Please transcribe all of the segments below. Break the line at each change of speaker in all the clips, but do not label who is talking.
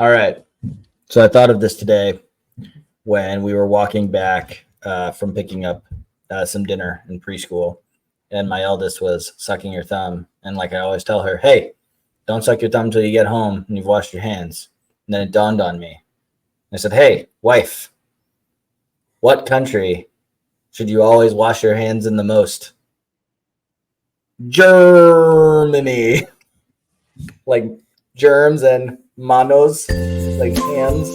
All right. So I thought of this today when we were walking back from picking up some dinner in preschool, and my eldest was sucking her thumb. And like I always tell her, hey, don't suck your thumb until you get home and you've washed your hands. And then it dawned on me. I said, hey, wife, what country should you always wash your hands in the most? Germany. Like germs and manos, like hands.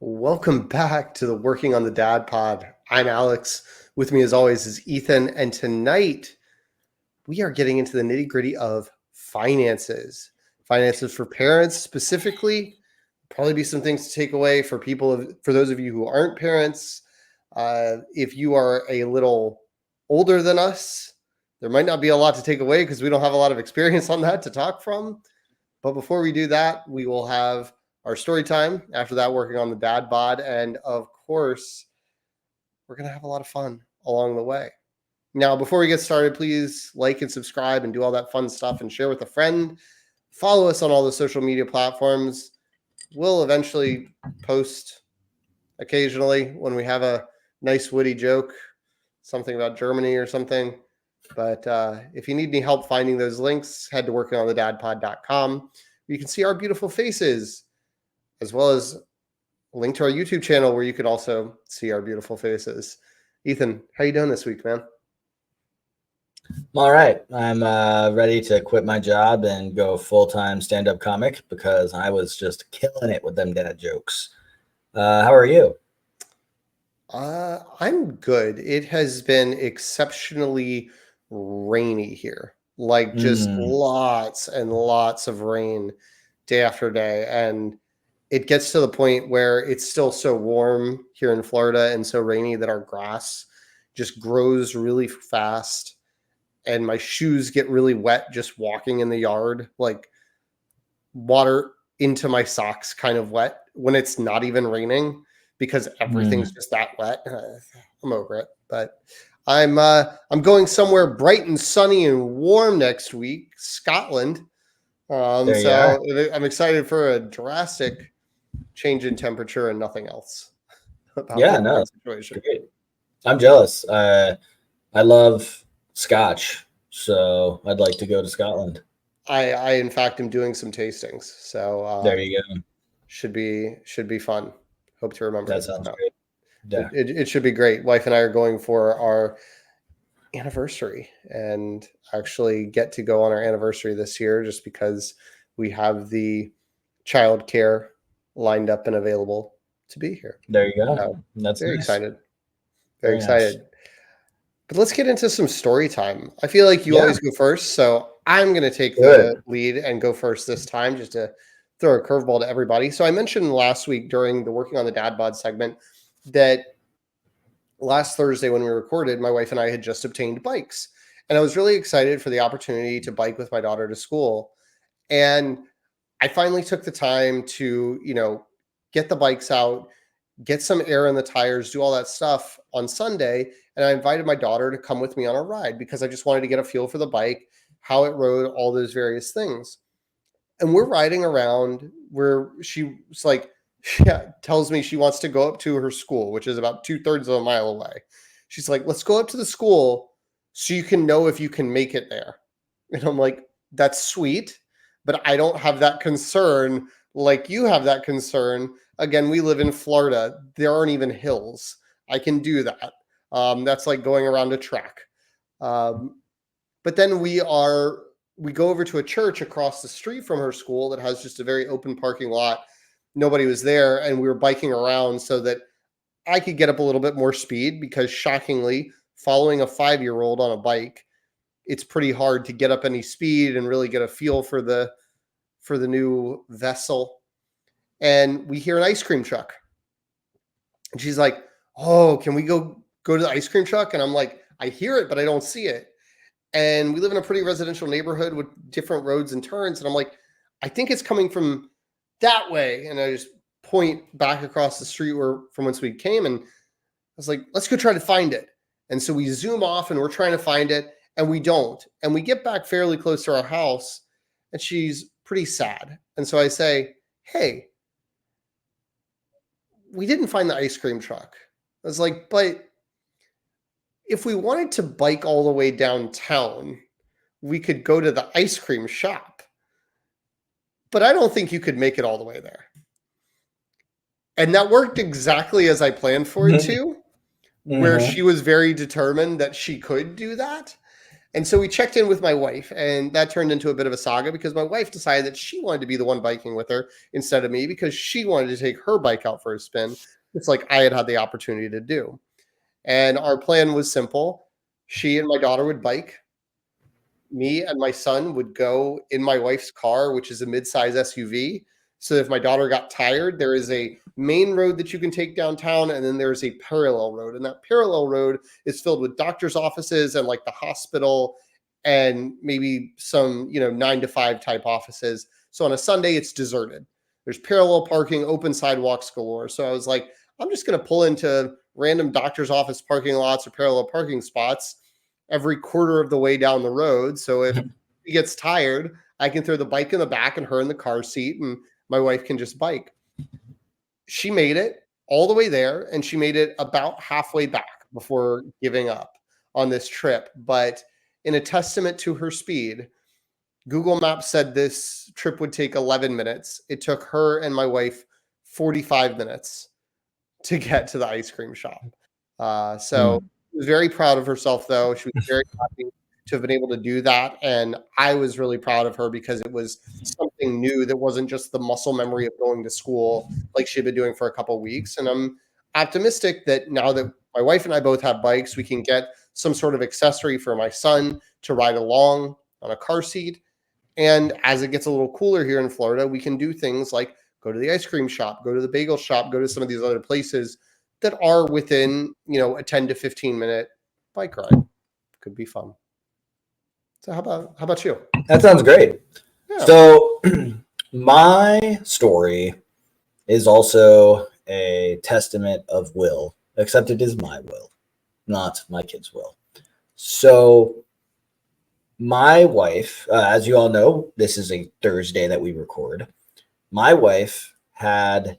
Welcome back to the Working on the Dad Pod. I'm Alex. With me as always is Ethan. And tonight we are getting into the nitty-gritty of finances. Finances for parents specifically. Probably be some things to take away for for those of you who aren't parents. If you are a little older than us, there might not be a lot to take away because we don't have a lot of experience on that to talk from. But before we do that, we will have our story time. After that, working on the dad bod. And of course, we're going to have a lot of fun along the way. Now, before we get started, please like and subscribe and do all that fun stuff and share with a friend. Follow us on all the social media platforms. We'll eventually post occasionally when we have a nice witty joke, something about Germany or something. But if you need any help finding those links, head to workingonthedadpod.com. You can see our beautiful faces, as well as a link to our YouTube channel where you could also see our beautiful faces. Ethan, how you doing this week, man?
I'm all right. I'm ready to quit my job and go full-time stand-up comic because I was just killing it with them dad jokes. How are you?
I'm good. It has been exceptionally rainy here, like just lots and lots of rain day after day. And it gets to the point where it's still so warm here in Florida and so rainy that our grass just grows really fast. And my shoes get really wet just walking in the yard, like water into my socks kind of wet when it's not even raining because everything's just that wet. I'm over it. But I'm going somewhere bright and sunny and warm next week, Scotland. So I'm excited for a drastic change in temperature and nothing else about the situation.
Great. I'm jealous. I love Scotch, so I'd like to go to Scotland.
I in fact am doing some tastings, so
there you go.
Should be fun. Hope to remember.
That sounds great.
Yeah. It should be great. Wife and I are going for our anniversary and actually get to go on our anniversary this year just because we have the childcare lined up and available to be here.
There you go.
So,
that's
very
nice.
excited. Very excited. Nice. But let's get into some story time. I feel like you always go first, so I'm going to take the lead and go first this time just to throw a curveball to everybody. So I mentioned last week during the Working on the Dad Bod segment that last Thursday when we recorded, my wife and I had just obtained bikes. And I was really excited for the opportunity to bike with my daughter to school. And I finally took the time to, get the bikes out, get some air in the tires, do all that stuff on Sunday. And I invited my daughter to come with me on a ride because I just wanted to get a feel for the bike, how it rode, all those various things. And we're riding around where she tells me she wants to go up to her school, which is about 2/3 of a mile away. She's like, let's go up to the school so you can know if you can make it there. And I'm like, that's sweet, but I don't have that concern like you have that concern. Again, we live in Florida. There aren't even hills. I can do that. That's like going around a track. But then we go over to a church across the street from her school that has just a very open parking lot. Nobody was there, and we were biking around so that I could get up a little bit more speed because shockingly, following a 5-year-old on a bike, it's pretty hard to get up any speed and really get a feel for the new vessel. And we hear an ice cream truck. And she's like, oh, can we go to the ice cream truck? And I'm like, I hear it, but I don't see it. And we live in a pretty residential neighborhood with different roads and turns. And I'm like, I think it's coming from that way. And I just point back across the street from whence we came. And I was like, let's go try to find it. And so we zoom off and we're trying to find it, and we don't. And we get back fairly close to our house, and she's pretty sad. And so I say, hey, we didn't find the ice cream truck. I was like, but if we wanted to bike all the way downtown, we could go to the ice cream shop. But I don't think you could make it all the way there. And that worked exactly as I planned for it to, where she was very determined that she could do that. And so we checked in with my wife, and that turned into a bit of a saga because my wife decided that she wanted to be the one biking with her instead of me because she wanted to take her bike out for a spin. It's like I had the opportunity to do. And our plan was simple. She and my daughter would bike. Me and my son would go in my wife's car, which is a mid-size SUV. So if my daughter got tired, there is a main road that you can take downtown, and then there's a parallel road. And that parallel road is filled with doctor's offices and like the hospital and maybe some, 9 to 5 type offices. So on a Sunday, it's deserted. There's parallel parking, open sidewalks galore. So I was like, I'm just going to pull into random doctor's office parking lots or parallel parking spots every quarter of the way down the road. So if he gets tired, I can throw the bike in the back and her in the car seat, and my wife can just bike. She made it all the way there, and she made it about halfway back before giving up on this trip. But in a testament to her speed, Google Maps said this trip would take 11 minutes. It took her and my wife 45 minutes to get to the ice cream shop. So she was very proud of herself, though. She was very happy to have been able to do that. And I was really proud of her because it was something new that wasn't just the muscle memory of going to school like she'd been doing for a couple of weeks. And I'm optimistic that now that my wife and I both have bikes, we can get some sort of accessory for my son to ride along on a car seat. And as it gets a little cooler here in Florida, we can do things like go to the ice cream shop, go to the bagel shop, go to some of these other places that are within, a 10 to 15 minute bike ride. Could be fun. So how about you?
That sounds great. Yeah. So my story is also a testament of will, except it is my will, not my kid's will. So my wife, as you all know, this is a Thursday that we record. My wife had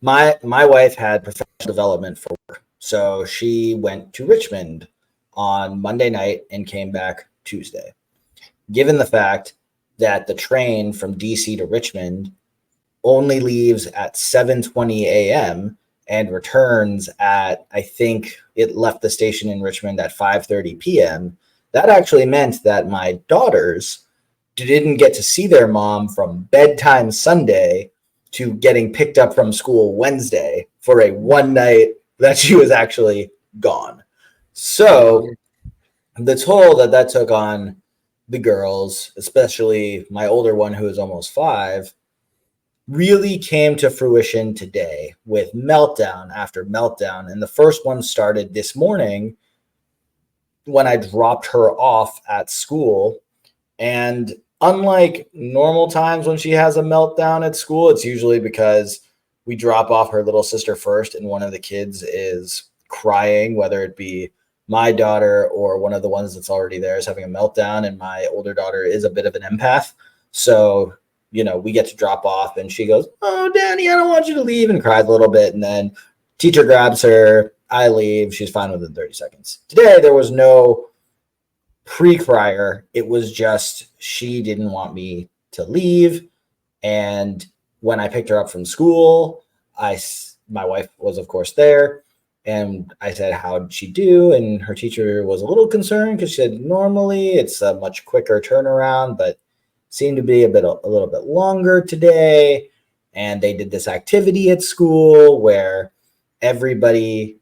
my wife had professional development for work. So she went to Richmond on Monday night and came back Tuesday. Given the fact that the train from DC to Richmond only leaves at 7:20 a.m. and returns at, I think it left the station in Richmond at 5:30 p.m., that actually meant that my daughters didn't get to see their mom from bedtime Sunday to getting picked up from school Wednesday for a one night that she was actually gone. So the toll that took on the girls, especially my older one who is almost 5, really came to fruition today with meltdown after meltdown. And the first one started this morning when I dropped her off at school. And unlike normal times when she has a meltdown at school, it's usually because we drop off her little sister first and one of the kids is crying, whether it be my daughter or one of the ones that's already there is having a meltdown. And my older daughter is a bit of an empath. So, we get to drop off and she goes, "Oh, Danny, I don't want you to leave," and cries a little bit. And then teacher grabs her. I leave. She's fine within 30 seconds. Today, there was no pre-crier. It was just she didn't want me to leave. And when I picked her up from school, my wife was, of course, there. And I said, "How'd she do?" And her teacher was a little concerned because she said, normally it's a much quicker turnaround, but seemed to be a little bit longer today. And they did this activity at school where everybody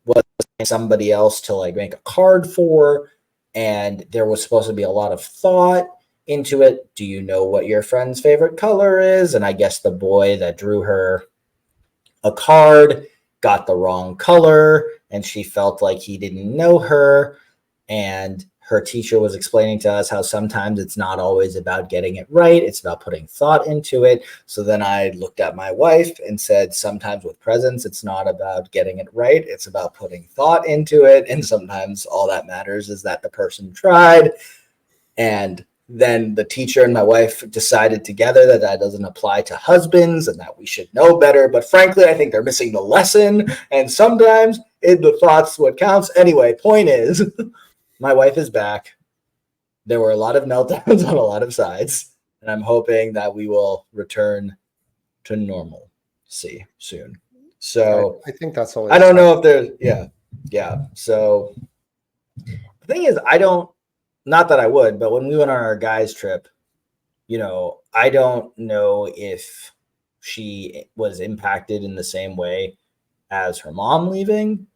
was somebody else to make a card for. And there was supposed to be a lot of thought into it. Do you know what your friend's favorite color is? And I guess the boy that drew her a card got the wrong color and she felt like he didn't know her. And her teacher was explaining to us how sometimes it's not always about getting it right. It's about putting thought into it. So then I looked at my wife and said, sometimes with presents, it's not about getting it right. It's about putting thought into it. And sometimes all that matters is that the person tried. And then the teacher and my wife decided together that that doesn't apply to husbands and that we should know better. But frankly, I think they're missing the lesson. And sometimes the thought's what counts. Anyway, point is, my wife is back. There were a lot of meltdowns on a lot of sides, and I'm hoping that we will return to normalcy soon. So
I think that's all.
I don't know if there's, yeah. So the thing is, not that I would, but when we went on our guys trip, I don't know if she was impacted in the same way as her mom leaving,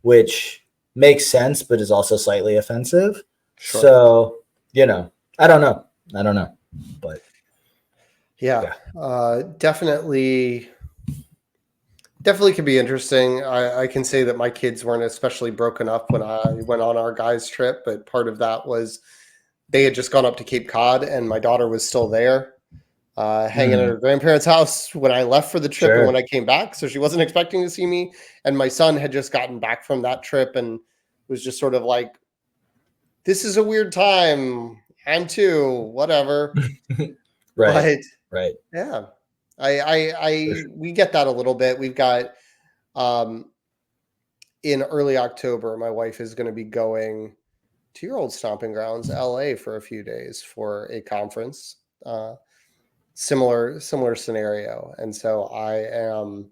which makes sense, but is also slightly offensive. Sure. So, I don't know, but
yeah. Definitely could be interesting. I can say that my kids weren't especially broken up when I went on our guys trip, but part of that was they had just gone up to Cape Cod and my daughter was still there, hanging at her grandparents' house when I left for the trip. Sure. And when I came back, so she wasn't expecting to see me. And my son had just gotten back from that trip and was just sort of like, this is a weird time. I'm too, whatever.
Right.
But, right. Yeah. We get that a little bit. We've got, in early October, my wife is going to be going to your old stomping grounds, LA, for a few days for a conference. Similar scenario. And so I am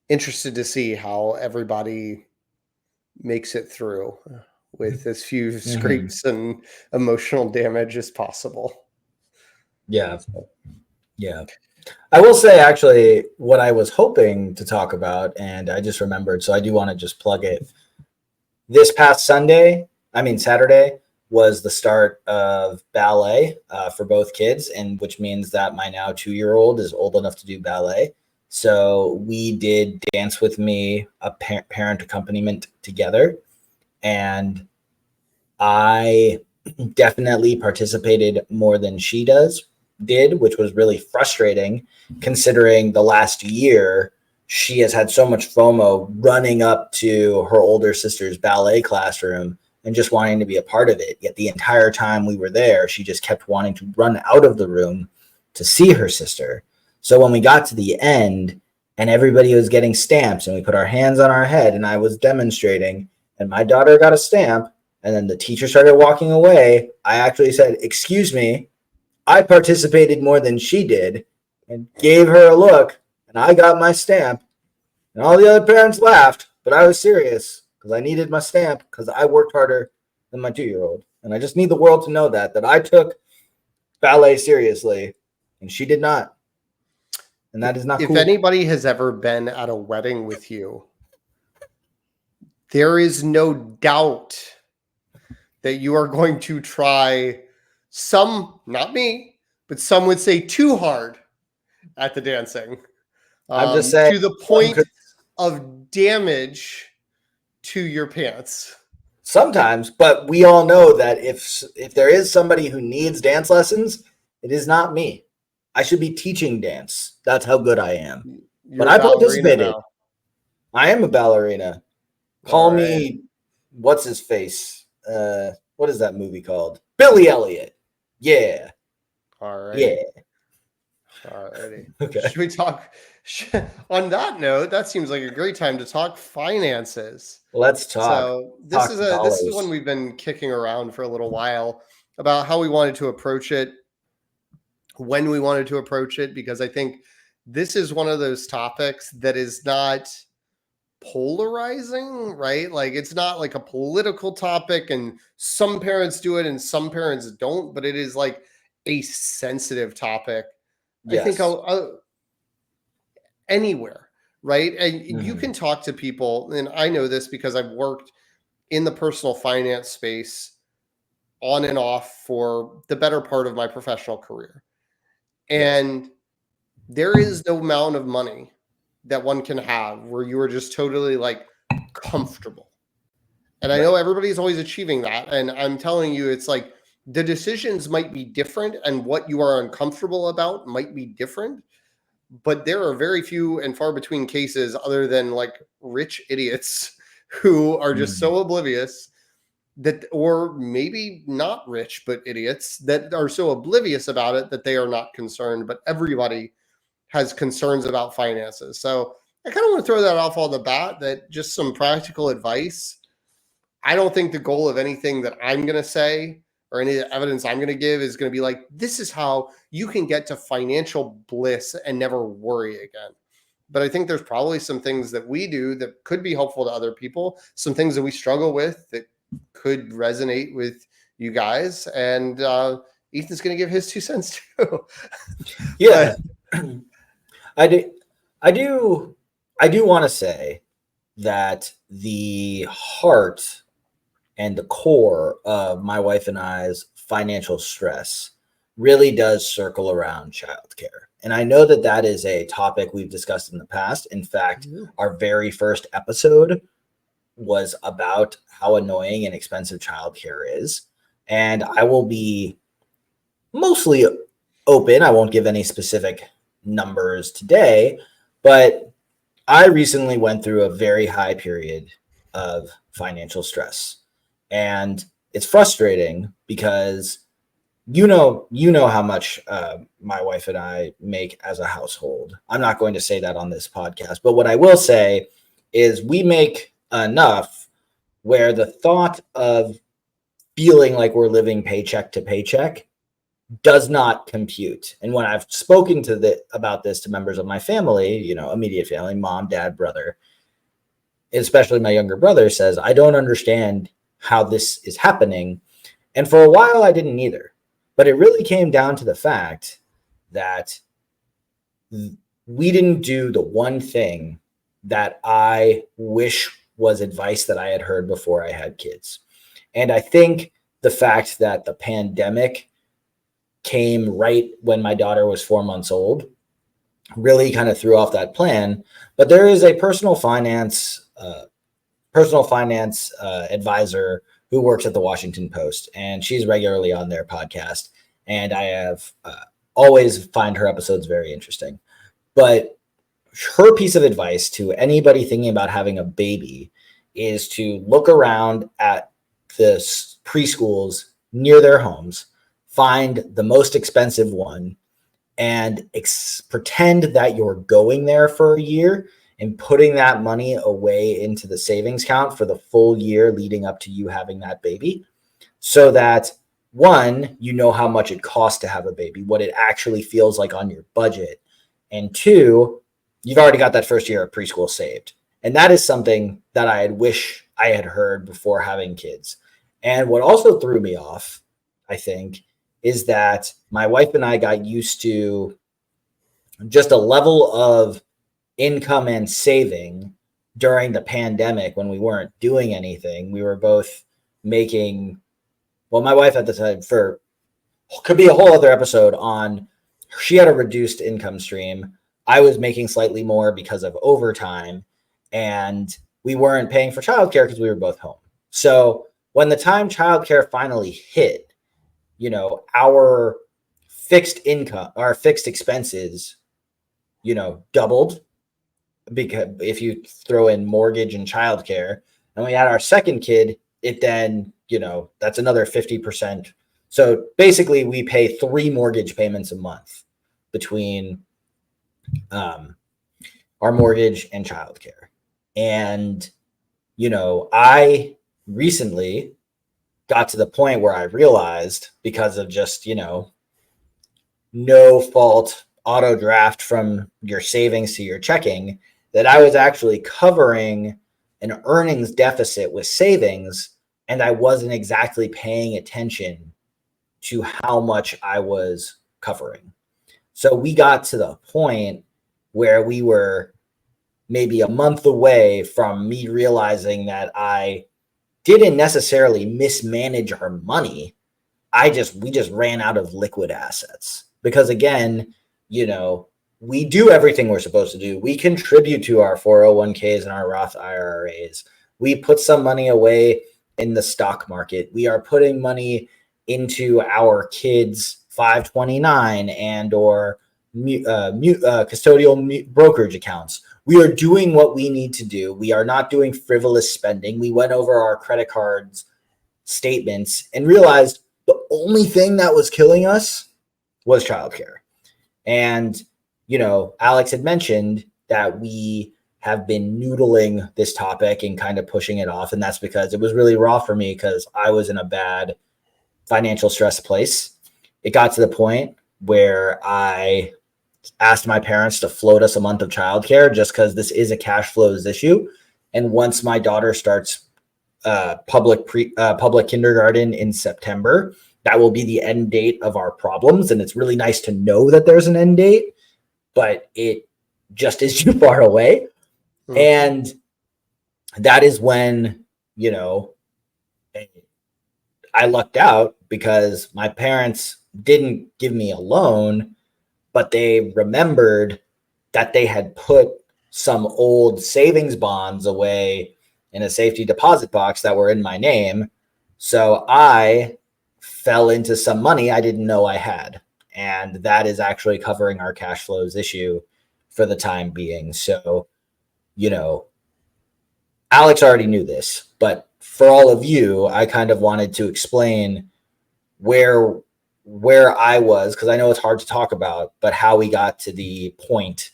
interested to see how everybody makes it through with as few scrapes and emotional damage as possible.
Yeah. I will say, actually, what I was hoping to talk about, and I just remembered, so I do want to just plug it. This past Saturday, was the start of ballet for both kids, and which means that my now 2-year-old is old enough to do ballet. So we did Dance With Me, a parent accompaniment together, and I definitely participated more than she did, which was really frustrating considering the last year she has had so much FOMO running up to her older sister's ballet classroom and just wanting to be a part of it. Yet the entire time we were there, she just kept wanting to run out of the room to see her sister. So when we got to the end and everybody was getting stamps and we put our hands on our head and I was demonstrating and my daughter got a stamp and then the teacher started walking away, I actually said, "Excuse me, I participated more than she did," and gave her a look, and I got my stamp. And all the other parents laughed, but I was serious because I needed my stamp because I worked harder than my 2-year-old. And I just need the world to know that I took ballet seriously and she did not. And that is not cool.
If anybody has ever been at a wedding with you, there is no doubt that you are going to try some, not me, but some would say too hard at the dancing.
I'm just saying,
to the point of damage to your pants.
Sometimes, but we all know that if there is somebody who needs dance lessons, it is not me. I should be teaching dance. That's how good I am. But I participated. Now. I am a ballerina. Call me, what's his face? What is that movie called? Billy Elliot. Yeah.
All right.
Yeah.
Alrighty. Okay. Should we talk on that note? That seems like a great time to talk finances.
Let's talk.
So this is one we've been kicking around for a little while about how we wanted to approach it, when we wanted to approach it, because I think this is one of those topics that is not polarizing, right? Like it's not like a political topic and some parents do it and some parents don't, but it is like a sensitive topic. Yes. I think I'll anywhere, right? And you can talk to people, and I know this because I've worked in the personal finance space on and off for the better part of my professional career. And there is no amount of money that one can have where you are just totally like comfortable. And I know everybody's always achieving that. And I'm telling you, it's like the decisions might be different and what you are uncomfortable about might be different. But there are very few and far between cases other than like rich idiots who are just so oblivious that, or maybe not rich, but idiots that are so oblivious about it that they are not concerned. But everybody has concerns about finances. So I kind of want to throw that off on the bat, that just some practical advice. I don't think the goal of anything that I'm going to say or any evidence I'm going to give is going to be like, this is how you can get to financial bliss and never worry again. But I think there's probably some things that we do that could be helpful to other people, some things that we struggle with that could resonate with you guys. And Ethan's going to give his 2 cents too.
Yeah. I do want to say that the heart and the core of my wife and I's financial stress really does circle around childcare. And I know that that is a topic we've discussed in the past. In fact, our very first episode was about how annoying and expensive childcare is. And I will be mostly open. I won't give any specific numbers today, but I recently went through a very high period of financial stress. And it's frustrating because you know how much my wife and I make as a household. I'm not going to say that on this podcast, but what I will say is we make enough where the thought of feeling like we're living paycheck to paycheck does not compute. And when I've spoken about this to members of my family, immediate family, mom, dad, brother, especially my younger brother, says, I don't understand how this is happening. And for a while, I didn't either. But it really came down to the fact that we didn't do the one thing that I wish was advice that I had heard before I had kids. And I think the fact that the pandemic came right when my daughter was 4 months old really kind of threw off that plan. But there is a personal finance advisor who works at the Washington Post, and she's regularly on their podcast. And I have always find her episodes very interesting. But her piece of advice to anybody thinking about having a baby is to look around at the preschools near their homes, find the most expensive one, and pretend that you're going there for a year and putting that money away into the savings account for the full year leading up to you having that baby, so that one, you know how much it costs to have a baby, what it actually feels like on your budget, and two, you've already got that first year of preschool saved. And that is something that I wish I had heard before having kids. And what also threw me off, I think, is that my wife and I got used to just a level of income and saving during the pandemic when we weren't doing anything. We were both making, well, my wife at the time, could be a whole other episode on, she had a reduced income stream. I was making slightly more because of overtime, and we weren't paying for childcare because we were both home. So when the time childcare finally hit, our fixed income, our fixed expenses, doubled, because if you throw in mortgage and childcare, and we had our second kid, it then, that's another 50%. So basically we pay 3 mortgage payments a month between our mortgage and childcare. And, I recently got to the point where I realized, because of just, no fault auto draft from your savings to your checking, that I was actually covering an earnings deficit with savings, and I wasn't exactly paying attention to how much I was covering. So we got to the point where we were maybe a month away from me realizing that I didn't necessarily mismanage our money. We just ran out of liquid assets because, again, we do everything we're supposed to do. We contribute to our 401ks and our Roth IRAs. We put some money away in the stock market. We are putting money into our kids' 529 and or custodial brokerage accounts. We are doing what we need to do. We are not doing frivolous spending. We went over our credit cards statements and realized the only thing that was killing us was childcare. And, Alex had mentioned that we have been noodling this topic and kind of pushing it off. And that's because it was really raw for me because I was in a bad financial stress place. It got to the point where I asked my parents to float us a month of childcare just because this is a cash flows issue. And once my daughter starts public kindergarten in September, that will be the end date of our problems. And it's really nice to know that there's an end date, but it just is too far away. Mm-hmm. And that is when, I lucked out because my parents didn't give me a loan, but they remembered that they had put some old savings bonds away in a safety deposit box that were in my name. So I fell into some money I didn't know I had. And that is actually covering our cash flows issue for the time being. So, Alex already knew this, but for all of you, I kind of wanted to explain where I was, because I know it's hard to talk about, but how we got to the point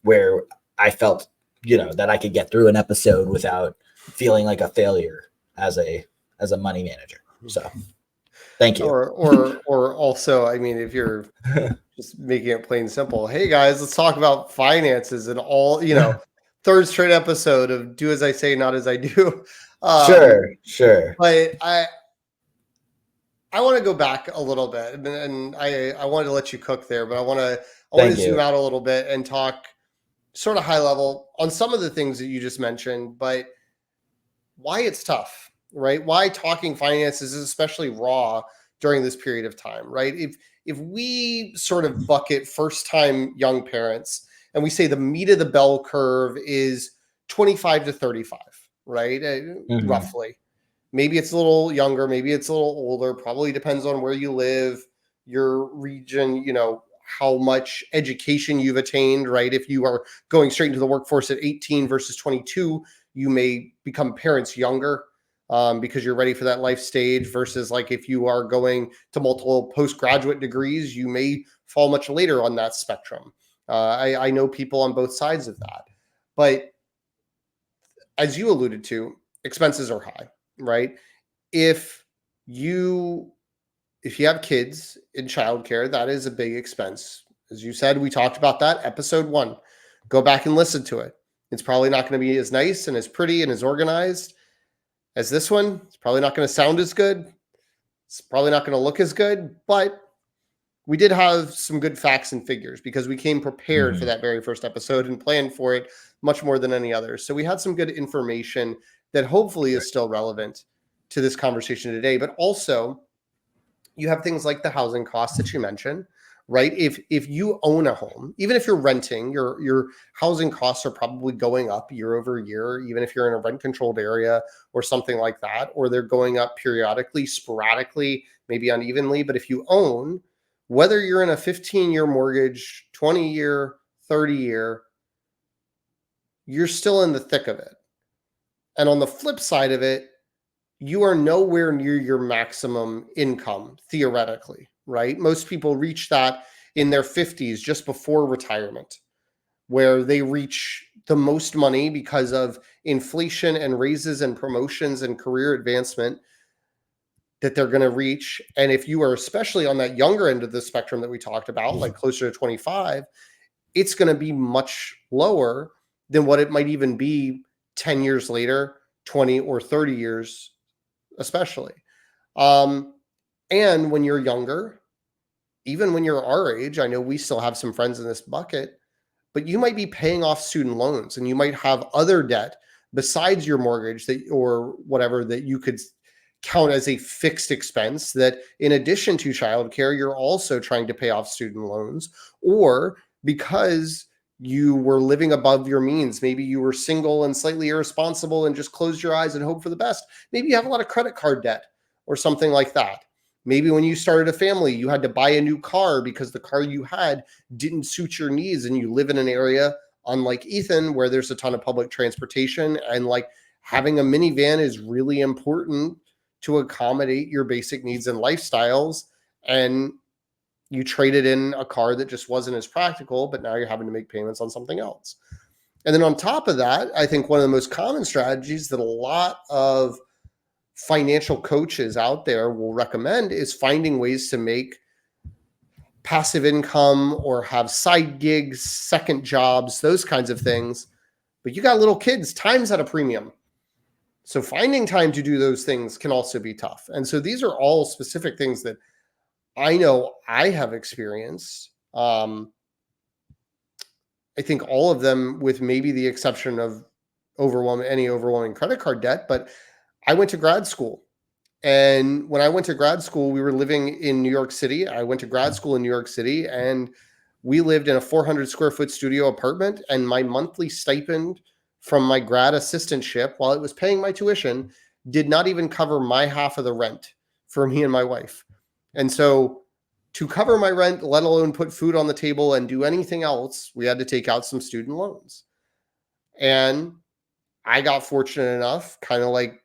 where I felt, that I could get through an episode without feeling like a failure as a money manager. So thank you.
Or also, I mean, if you're just making it plain simple, hey guys, let's talk about finances and all, third straight episode of do as I say, not as I do.
Sure.
But I want to go back a little bit, and I wanted to let you cook there, but I want to zoom out a little bit and talk sort of high level on some of the things that you just mentioned, but why it's tough, right? Why talking finances is especially raw during this period of time, right? If we sort of bucket first-time young parents and we say the meat of the bell curve is 25 to 35, right? Mm-hmm. Roughly. Maybe it's a little younger, maybe it's a little older, probably depends on where you live, your region, how much education you've attained, right? If you are going straight into the workforce at 18 versus 22, you may become parents younger because you're ready for that life stage versus like if you are going to multiple postgraduate degrees, you may fall much later on that spectrum. I know people on both sides of that. But as you alluded to, expenses are high, right? If you have kids in childcare, that is a big expense. As you said, we talked about that episode 1. Go back and listen to it. It's probably not going to be as nice and as pretty and as organized as this one. It's probably not going to sound as good. It's probably not going to look as good, but we did have some good facts and figures because we came prepared for that very first episode and planned for it much more than any other. So we had some good information that hopefully is still relevant to this conversation today, but also you have things like the housing costs that you mentioned, right? If you own a home, even if you're renting, your housing costs are probably going up year over year, even if you're in a rent controlled area or something like that, or they're going up periodically, sporadically, maybe unevenly. But if you own, whether you're in a 15-year mortgage, 20-year, 30-year, you're still in the thick of it. And on the flip side of it, you are nowhere near your maximum income, theoretically, right? Most people reach that in their 50s, just before retirement, where they reach the most money because of inflation and raises and promotions and career advancement that they're going to reach. And if you are especially on that younger end of the spectrum that we talked about, like closer to 25, it's going to be much lower than what it might even be 10 years later, 20 or 30 years especially. And when you're younger, even when you're our age, I know we still have some friends in this bucket, but you might be paying off student loans and you might have other debt besides your mortgage that or whatever that you could count as a fixed expense that in addition to childcare, you're also trying to pay off student loans, or because you were living above your means. Maybe you were single and slightly irresponsible and just closed your eyes and hope for the best. Maybe you have a lot of credit card debt or something like that. Maybe when you started a family, you had to buy a new car because the car you had didn't suit your needs, and you live in an area, unlike Ethan, where there's a ton of public transportation, and like having a minivan is really important to accommodate your basic needs and lifestyles. And you traded in a car that just wasn't as practical, but now you're having to make payments on something else. And then on top of that, I think one of the most common strategies that a lot of financial coaches out there will recommend is finding ways to make passive income or have side gigs, second jobs, those kinds of things. But you got little kids, time's at a premium. So finding time to do those things can also be tough. And so these are all specific things that I know I have experienced. I think all of them, with maybe the exception of any overwhelming credit card debt. But I went to grad school. And when I went to grad school, we were living in New York City. I went to grad school in New York City, and we lived in a 400 square foot studio apartment. And my monthly stipend from my grad assistantship, while it was paying my tuition, did not even cover my half of the rent for me and my wife. And so to cover my rent, let alone put food on the table and do anything else, we had to take out some student loans. And I got fortunate enough, kind of like,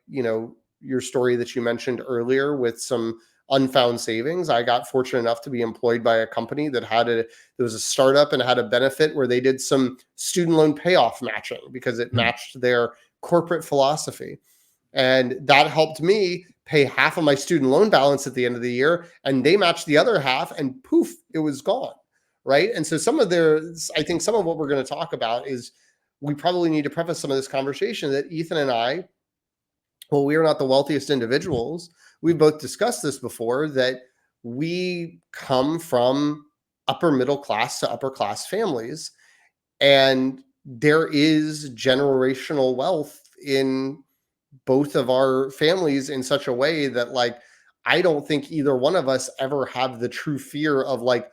your story that you mentioned earlier with some unfound savings. I got fortunate enough to be employed by a company that there was a startup and had a benefit where they did some student loan payoff matching because it matched their corporate philosophy. And that helped me pay half of my student loan balance at the end of the year, and they matched the other half, and poof, it was gone. Right. And so I think some of what we're going to talk about is, we probably need to preface some of this conversation that Ethan and I, well, we are not the wealthiest individuals. We've both discussed this before, that we come from upper middle class to upper class families. And there is generational wealth in both of our families in such a way that, like, I don't think either one of us ever have the true fear of, like,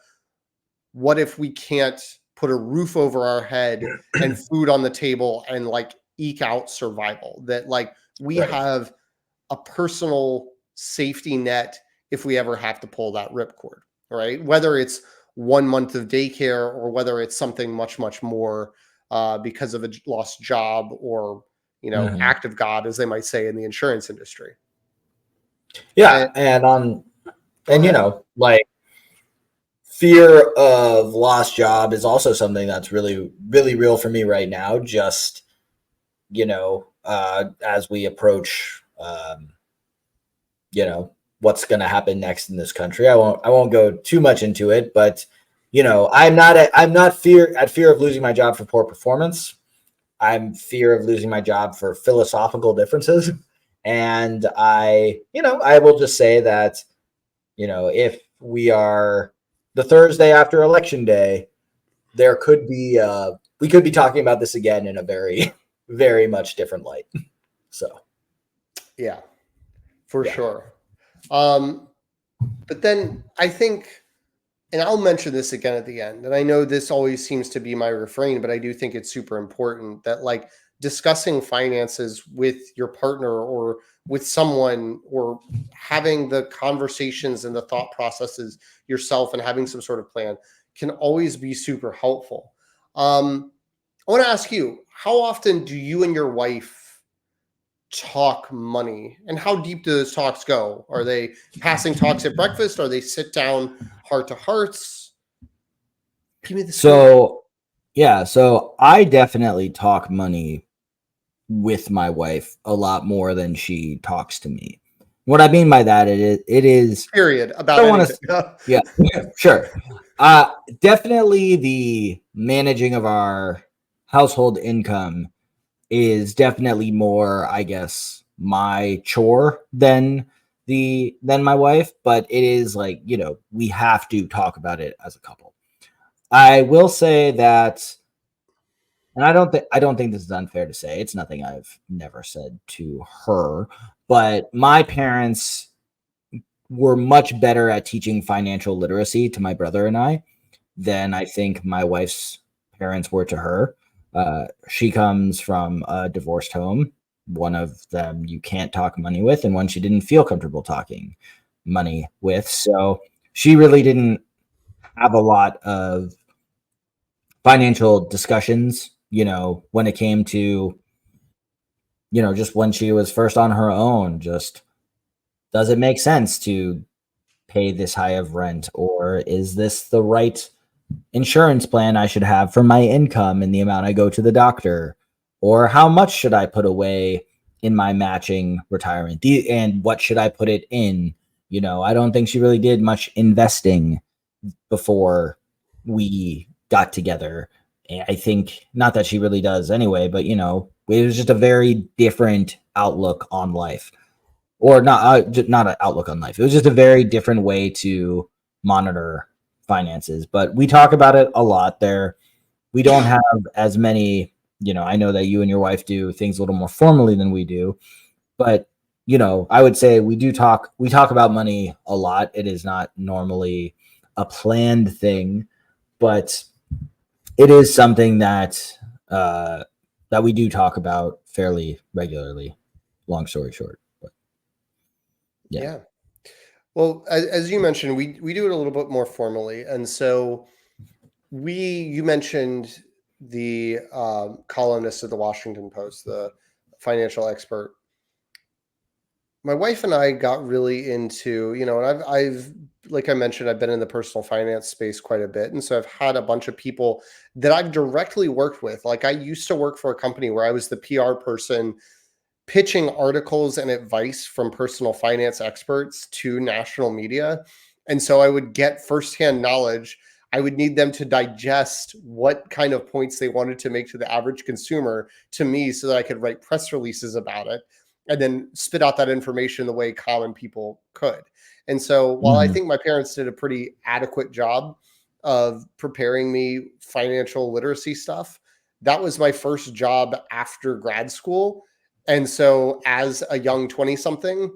what if we can't put a roof over our head and food on the table and like eke out survival, that like we have a personal safety net if we ever have to pull that ripcord, right? Whether it's 1 month of daycare or whether it's something much, much more because of a lost job or, act of God, as they might say in the insurance industry.
Yeah. Like, fear of lost job is also something that's really, really real for me right now. Just, as we approach, what's going to happen next in this country. I won't go too much into it, but, I'm not at fear of losing my job for poor performance. I'm fear of losing my job for philosophical differences. And I will just say that, if we are the Thursday after election day, we could be talking about this again in a very, very much different light. So,
yeah, for sure. But then I think, and I'll mention this again at the end, and I know this always seems to be my refrain, but I do think it's super important that, like, discussing finances with your partner or with someone, or having the conversations and the thought processes yourself and having some sort of plan, can always be super helpful. I want to ask you, how often do you and your wife talk money, and how deep do those talks go? Are they passing talks at breakfast? Are they sit down heart to hearts? Give me the
So I definitely talk money with my wife a lot more than she talks to me. What I mean by that, it is
period about anything.
Yeah, sure. Definitely the managing of our household income is definitely more, I guess, my chore than my wife, but it is like, we have to talk about it as a couple. I will say that, and I don't think this is unfair to say, it's nothing I've never said to her, but my parents were much better at teaching financial literacy to my brother and I. than I think my wife's parents were to her. She comes from a divorced home. One of them you can't talk money with, and one she didn't feel comfortable talking money with. So she really didn't have a lot of financial discussions, when it came to, just when she was first on her own, just does it make sense to pay this high of rent, or is this the right insurance plan I should have for my income and the amount I go to the doctor, or how much should I put away in my matching retirement, and what should I put it in? I don't think she really did much investing before we got together. I think not that she really does anyway, but it was just a very different outlook on life, or not an outlook on life. It was just a very different way to monitor finances. But we talk about it a lot there. We don't have as many, I know that you and your wife do things a little more formally than we do, but I would say we talk about money a lot. It is not normally a planned thing, but it is something that that we do talk about fairly regularly. Long story short, but
yeah. Well, as you mentioned, we do it a little bit more formally, and so you mentioned the columnist of the Washington Post, the financial expert. My wife and I got really into, and I've like I mentioned, I've been in the personal finance space quite a bit, and so I've had a bunch of people that I've directly worked with. Like I used to work for a company where I was the PR person pitching articles and advice from personal finance experts to national media. And so I would get firsthand knowledge. I would need them to digest what kind of points they wanted to make to the average consumer to me so that I could write press releases about it and then spit out that information the way common people could. And so while I think my parents did a pretty adequate job of preparing me financial literacy stuff, that was my first job after grad school. And so as a young 20-something,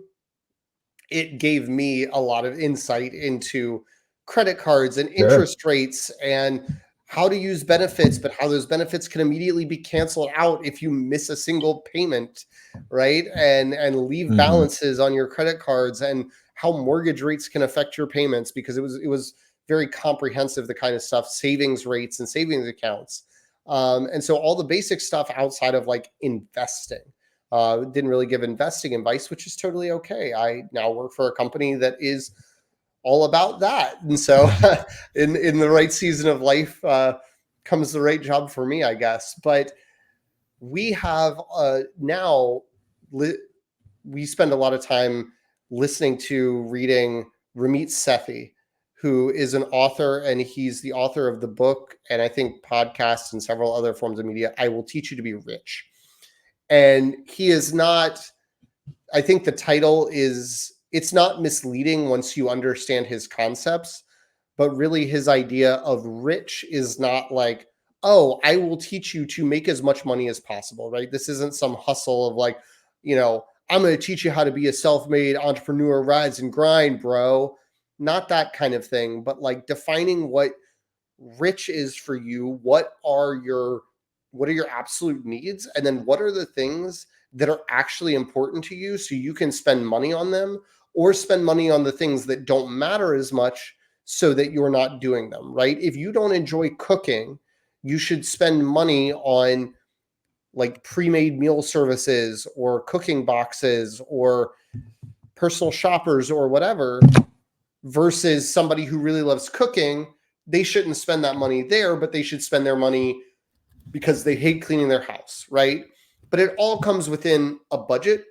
it gave me a lot of insight into credit cards and interest rates and how to use benefits, but how those benefits can immediately be canceled out if you miss a single payment, right? And leave balances on your credit cards, and how mortgage rates can affect your payments, because it was very comprehensive, the kind of stuff, savings rates and savings accounts. And so all the basic stuff outside of like investing. Didn't really give investing advice, which is totally okay. I now work for a company that is all about that. And so in the right season of life comes the right job for me, I guess. But we have now, we spend a lot of time listening to, reading Ramit Sethi, who is an author, and he's the author of the book, and I think podcasts and several other forms of media, I Will Teach You to Be Rich. And he is not, I think the title is, it's not misleading once you understand his concepts, but really his idea of rich is not like, oh, I will teach you to make as much money as possible, right? This isn't some hustle of like, I'm going to teach you how to be a self-made entrepreneur, rise and grind, bro. Not that kind of thing, but like defining what rich is for you. What are your absolute needs? And then what are the things that are actually important to you so you can spend money on them, or spend money on the things that don't matter as much so that you're not doing them, right? If you don't enjoy cooking, you should spend money on like pre-made meal services or cooking boxes or personal shoppers or whatever, versus somebody who really loves cooking. They shouldn't spend that money there, but they should spend their money because they hate cleaning their house, right? But it all comes within a budget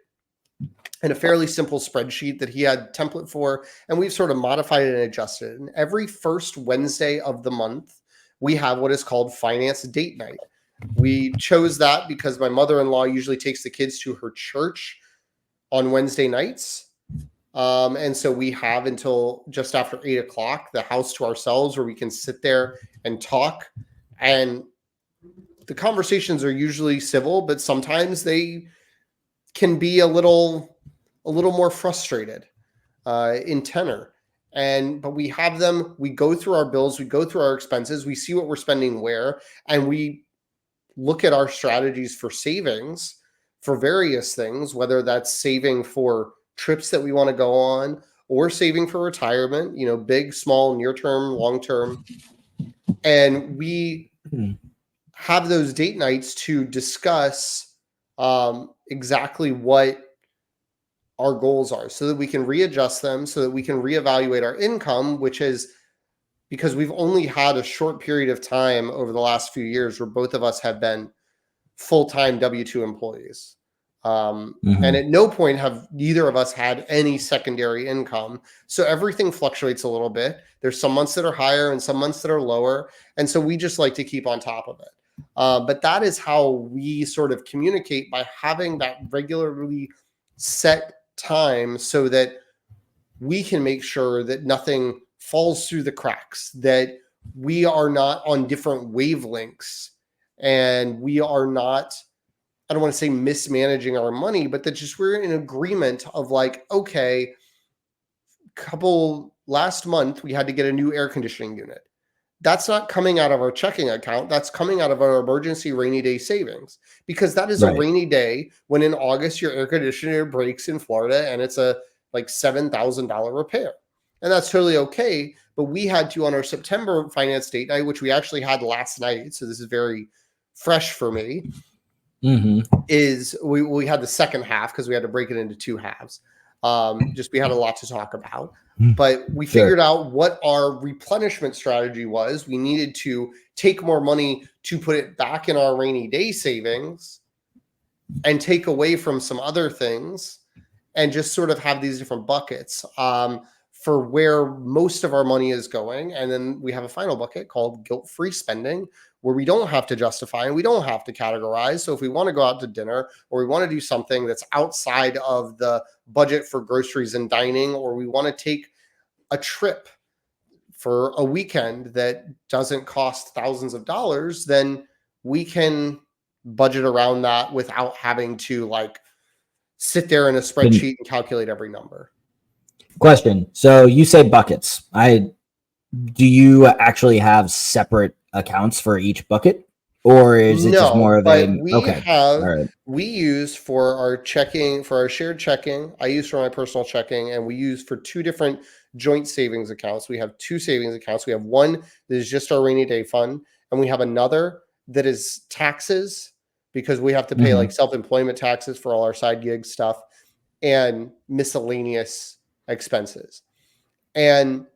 and a fairly simple spreadsheet that he had template for, and we've sort of modified it and adjusted. And every first Wednesday of the month, we have what is called finance date night. We chose that because my mother-in-law usually takes the kids to her church on Wednesday nights. And so we have until just after 8:00, the house to ourselves, where we can sit there and talk. And the conversations are usually civil, but sometimes they can be a little more frustrated in tenor. but we have them, we go through our bills, we go through our expenses, we see what we're spending where, and we look at our strategies for savings for various things, whether that's saving for trips that we want to go on or saving for retirement, big, small, near term, long term. And we have those date nights to discuss exactly what our goals are so that we can readjust them, so that we can reevaluate our income, which is because we've only had a short period of time over the last few years where both of us have been full-time W-2 employees. And at no point have neither of us had any secondary income. So everything fluctuates a little bit. There's some months that are higher and some months that are lower. And so we just like to keep on top of it. But that is how we sort of communicate, by having that regularly set time so that we can make sure that nothing falls through the cracks, that we are not on different wavelengths, and we are not, I don't want to say mismanaging our money, but that just we're in agreement of like, okay, last month we had to get a new air conditioning unit. That's not coming out of our checking account. That's coming out of our emergency rainy day savings, because that is a rainy day when in August your air conditioner breaks in Florida and it's a like $7,000 repair. And that's totally okay. But we had to, on our September finance date night, which we actually had last night, so this is very fresh for me, is we had the second half because we had to break it into two halves. We had a lot to talk about. But we figured out what our replenishment strategy was. We needed to take more money to put it back in our rainy day savings and take away from some other things, and just sort of have these different buckets for where most of our money is going. And then we have a final bucket called guilt-free spending, where we don't have to justify and we don't have to categorize. So if we want to go out to dinner, or we want to do something that's outside of the budget for groceries and dining, or we want to take a trip for a weekend that doesn't cost thousands of dollars, then we can budget around that without having to like sit there in a spreadsheet and calculate every number.
Question. So you say buckets. Do you actually have separate accounts for each bucket, or is it just more of
we use for our checking, for our shared checking, I use for my personal checking, and we use for two different joint savings accounts. We have two savings accounts. We have one that is just our rainy day fund, and we have another that is taxes, because we have to pay like self-employment taxes for all our side gig stuff and miscellaneous expenses. And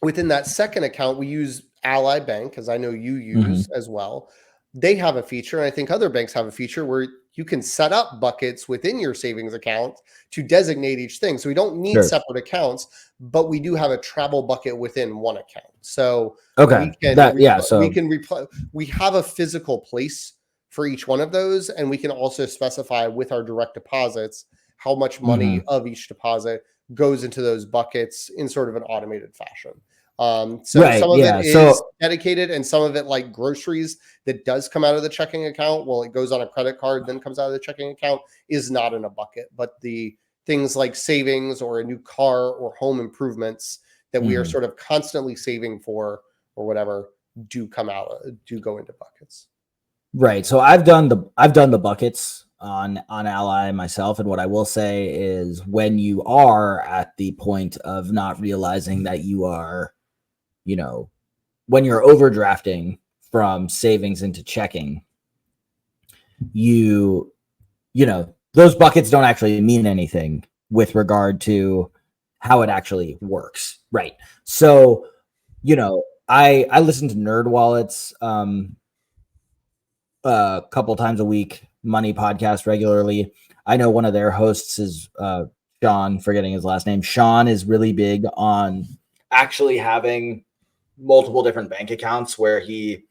within that second account, we use Ally Bank, as I know you use as well. They have a feature, and I think other banks have a feature, where you can set up buckets within your savings account to designate each thing. So we don't need separate accounts, but we do have a travel bucket within one account. So we have a physical place for each one of those, and we can also specify with our direct deposits how much money of each deposit goes into those buckets in sort of an automated fashion. Some of it is dedicated, and some of it, like groceries, that does come out of the checking account. Well, it goes on a credit card, then comes out of the checking account, is not in a bucket. But the things like savings or a new car or home improvements that we are sort of constantly saving for or whatever do go into buckets.
Right. So I've done the buckets on Ally myself, and what I will say is, when you are at the point of not realizing that you are, when you're overdrafting from savings into checking, those buckets don't actually mean anything with regard to how it actually works. Right. So, I listen to NerdWallet's a couple times a week money podcast regularly. I know one of their hosts is Sean, forgetting his last name. Sean is really big on actually having multiple different bank accounts where he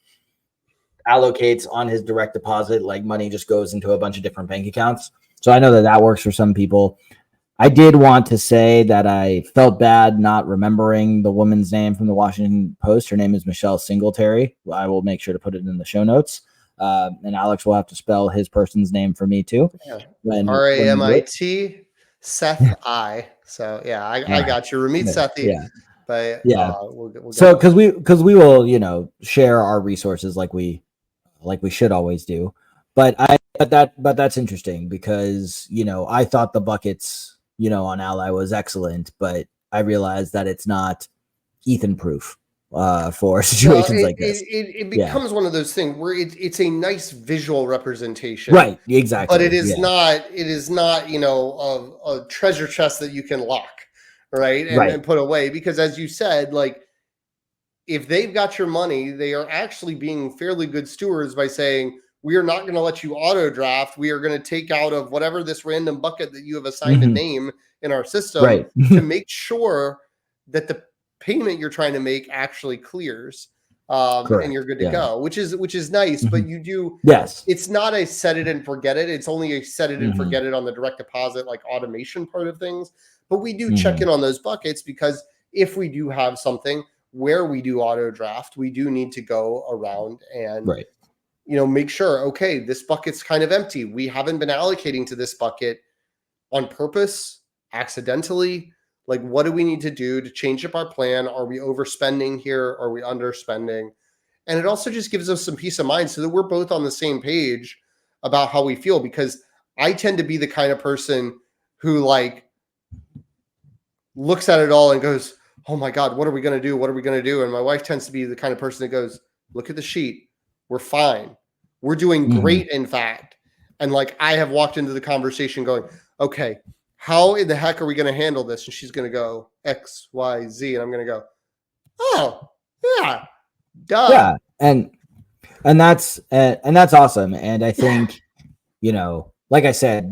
allocates on his direct deposit, like money just goes into a bunch of different bank accounts. So I know that works for some people. I did want to say that I felt bad not remembering the woman's name from the Washington Post. Her name is Michelle Singletary. I will make sure to put it in the show notes. And Alex will have to spell his person's name for me too.
RAMIT Seth I. So yeah, I got you. Ramit Sethi.
Yeah.
But
Yeah.
we'll
So because we will, share our resources like we should always do. But that's interesting because, I thought the buckets, on Ally was excellent, but I realized that it's not Ethan proof for situations like this.
It becomes one of those things where it's a nice visual representation.
Right. Exactly.
But it is not a treasure chest that you can lock, right? And put away, because as you said, like, if they've got your money, they are actually being fairly good stewards by saying, we are not going to let you auto draft. We are going to take out of whatever this random bucket that you have assigned a name in our system to make sure that the payment you're trying to make actually clears. And you're good to go, which is nice. But you do, it's not a set it and forget it. It's only a set it and forget it on the direct deposit, like automation part of things. But we do check in on those buckets, because if we do have something where we do auto draft, we do need to go around and make sure, okay, this bucket's kind of empty. We haven't been allocating to this bucket on purpose, accidentally. Like, what do we need to do to change up our plan? Are we overspending here? Are we underspending? And it also just gives us some peace of mind so that we're both on the same page about how we feel, because I tend to be the kind of person who, like, looks at it all and goes, oh my God, what are we going to do? What are we going to do? And my wife tends to be the kind of person that goes, look at the sheet. We're fine. We're doing great, in fact. And like, I have walked into the conversation going, okay, how in the heck are we going to handle this? And she's going to go X, Y, Z. And I'm going to go, oh yeah, duh.
Yeah. And that's awesome. And I think, like I said,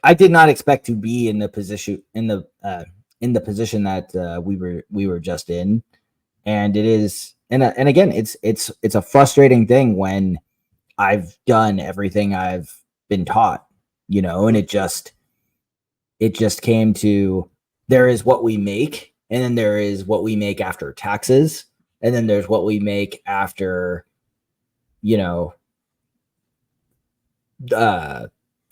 I did not expect to be in the position that we were just in. And it is, and again, it's a frustrating thing when I've done everything I've been taught, and it just came to, there is what we make, and then there is what we make after taxes, and then there's what we make after, other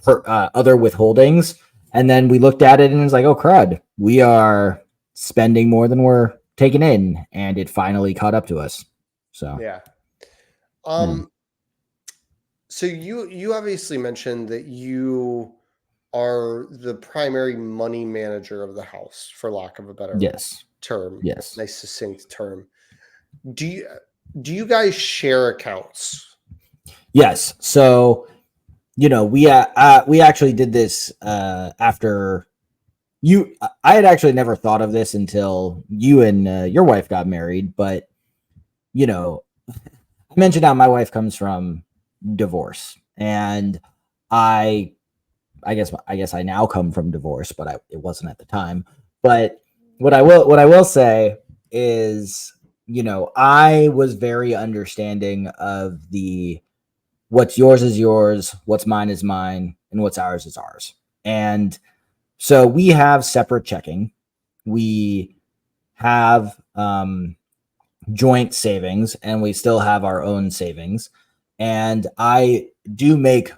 withholdings. And then we looked at it and it's like, oh crud, we are spending more than we're taking in, and it finally caught up to us. So
yeah. So you obviously mentioned that you are the primary money manager of the house, for lack of a better term.
Yes.
Nice succinct term. Do you guys share accounts?
Yes. So, we actually did this after you. I had actually never thought of this until you and your wife got married. But, I mentioned how my wife comes from divorce, and I guess I now come from divorce, but it wasn't at the time. But what I will say is, I was very understanding of what's yours is yours, what's mine is mine, and what's ours is ours. And so we have separate checking. We have joint savings, and we still have our own savings. And I do make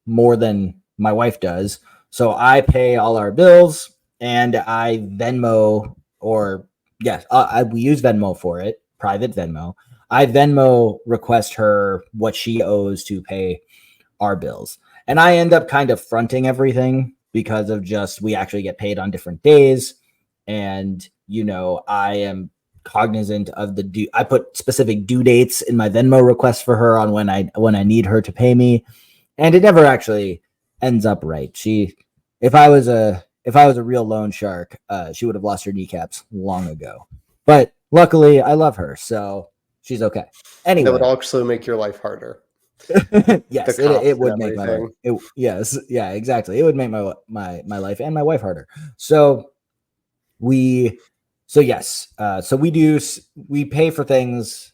more than my wife does. So I pay all our bills, and I Venmo, we use Venmo for it, private Venmo. I Venmo request her what she owes to pay our bills. And I end up kind of fronting everything because of we actually get paid on different days. And, I am cognizant of I put specific due dates in my Venmo request for her on when I need her to pay me. And it never actually ends up right. If I was a real loan shark, she would have lost her kneecaps long ago. But luckily I love her, so she's okay. Anyway,
that would also make your life harder.
Yes, it would make my life. Yes, yeah, exactly. It would make my life and my wife harder. So we pay for things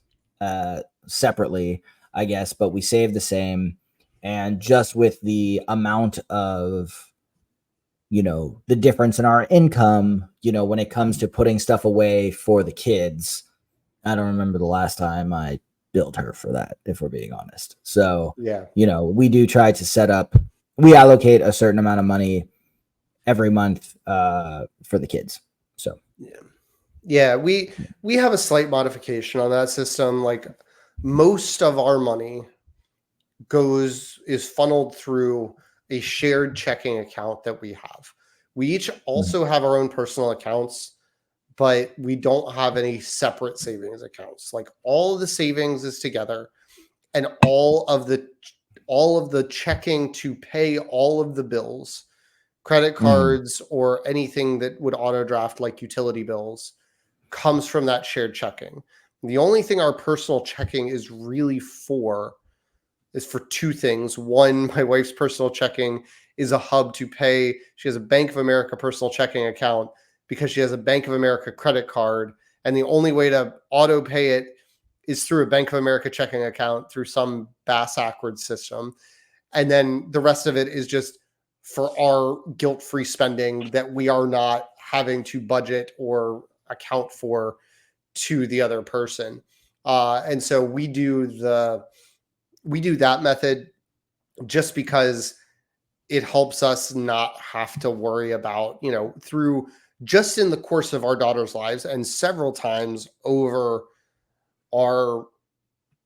separately, I guess, but we save the same. And just with the amount of, the difference in our income, when it comes to putting stuff away for the kids, I don't remember the last time I billed her for that, if we're being honest. So,
yeah,
we do try to we allocate a certain amount of money every month for the kids. So
yeah, we have a slight modification on that system. Like most of our money is funneled through a shared checking account that we have. We each also have our own personal accounts, but we don't have any separate savings accounts. Like all of the savings is together, and all of the checking to pay all of the bills, credit cards or anything that would auto draft like utility bills, comes from that shared checking. The only thing our personal checking is really for is for two things. One, my wife's personal checking is a hub to pay. She has a Bank of America personal checking account because she has a Bank of America credit card. And the only way to auto pay it is through a Bank of America checking account through some backwards system. And then the rest of it is just for our guilt-free spending that we are not having to budget or account for to the other person. And so we do that method just because it helps us not have to worry about, through just in the course of our daughter's lives and several times over our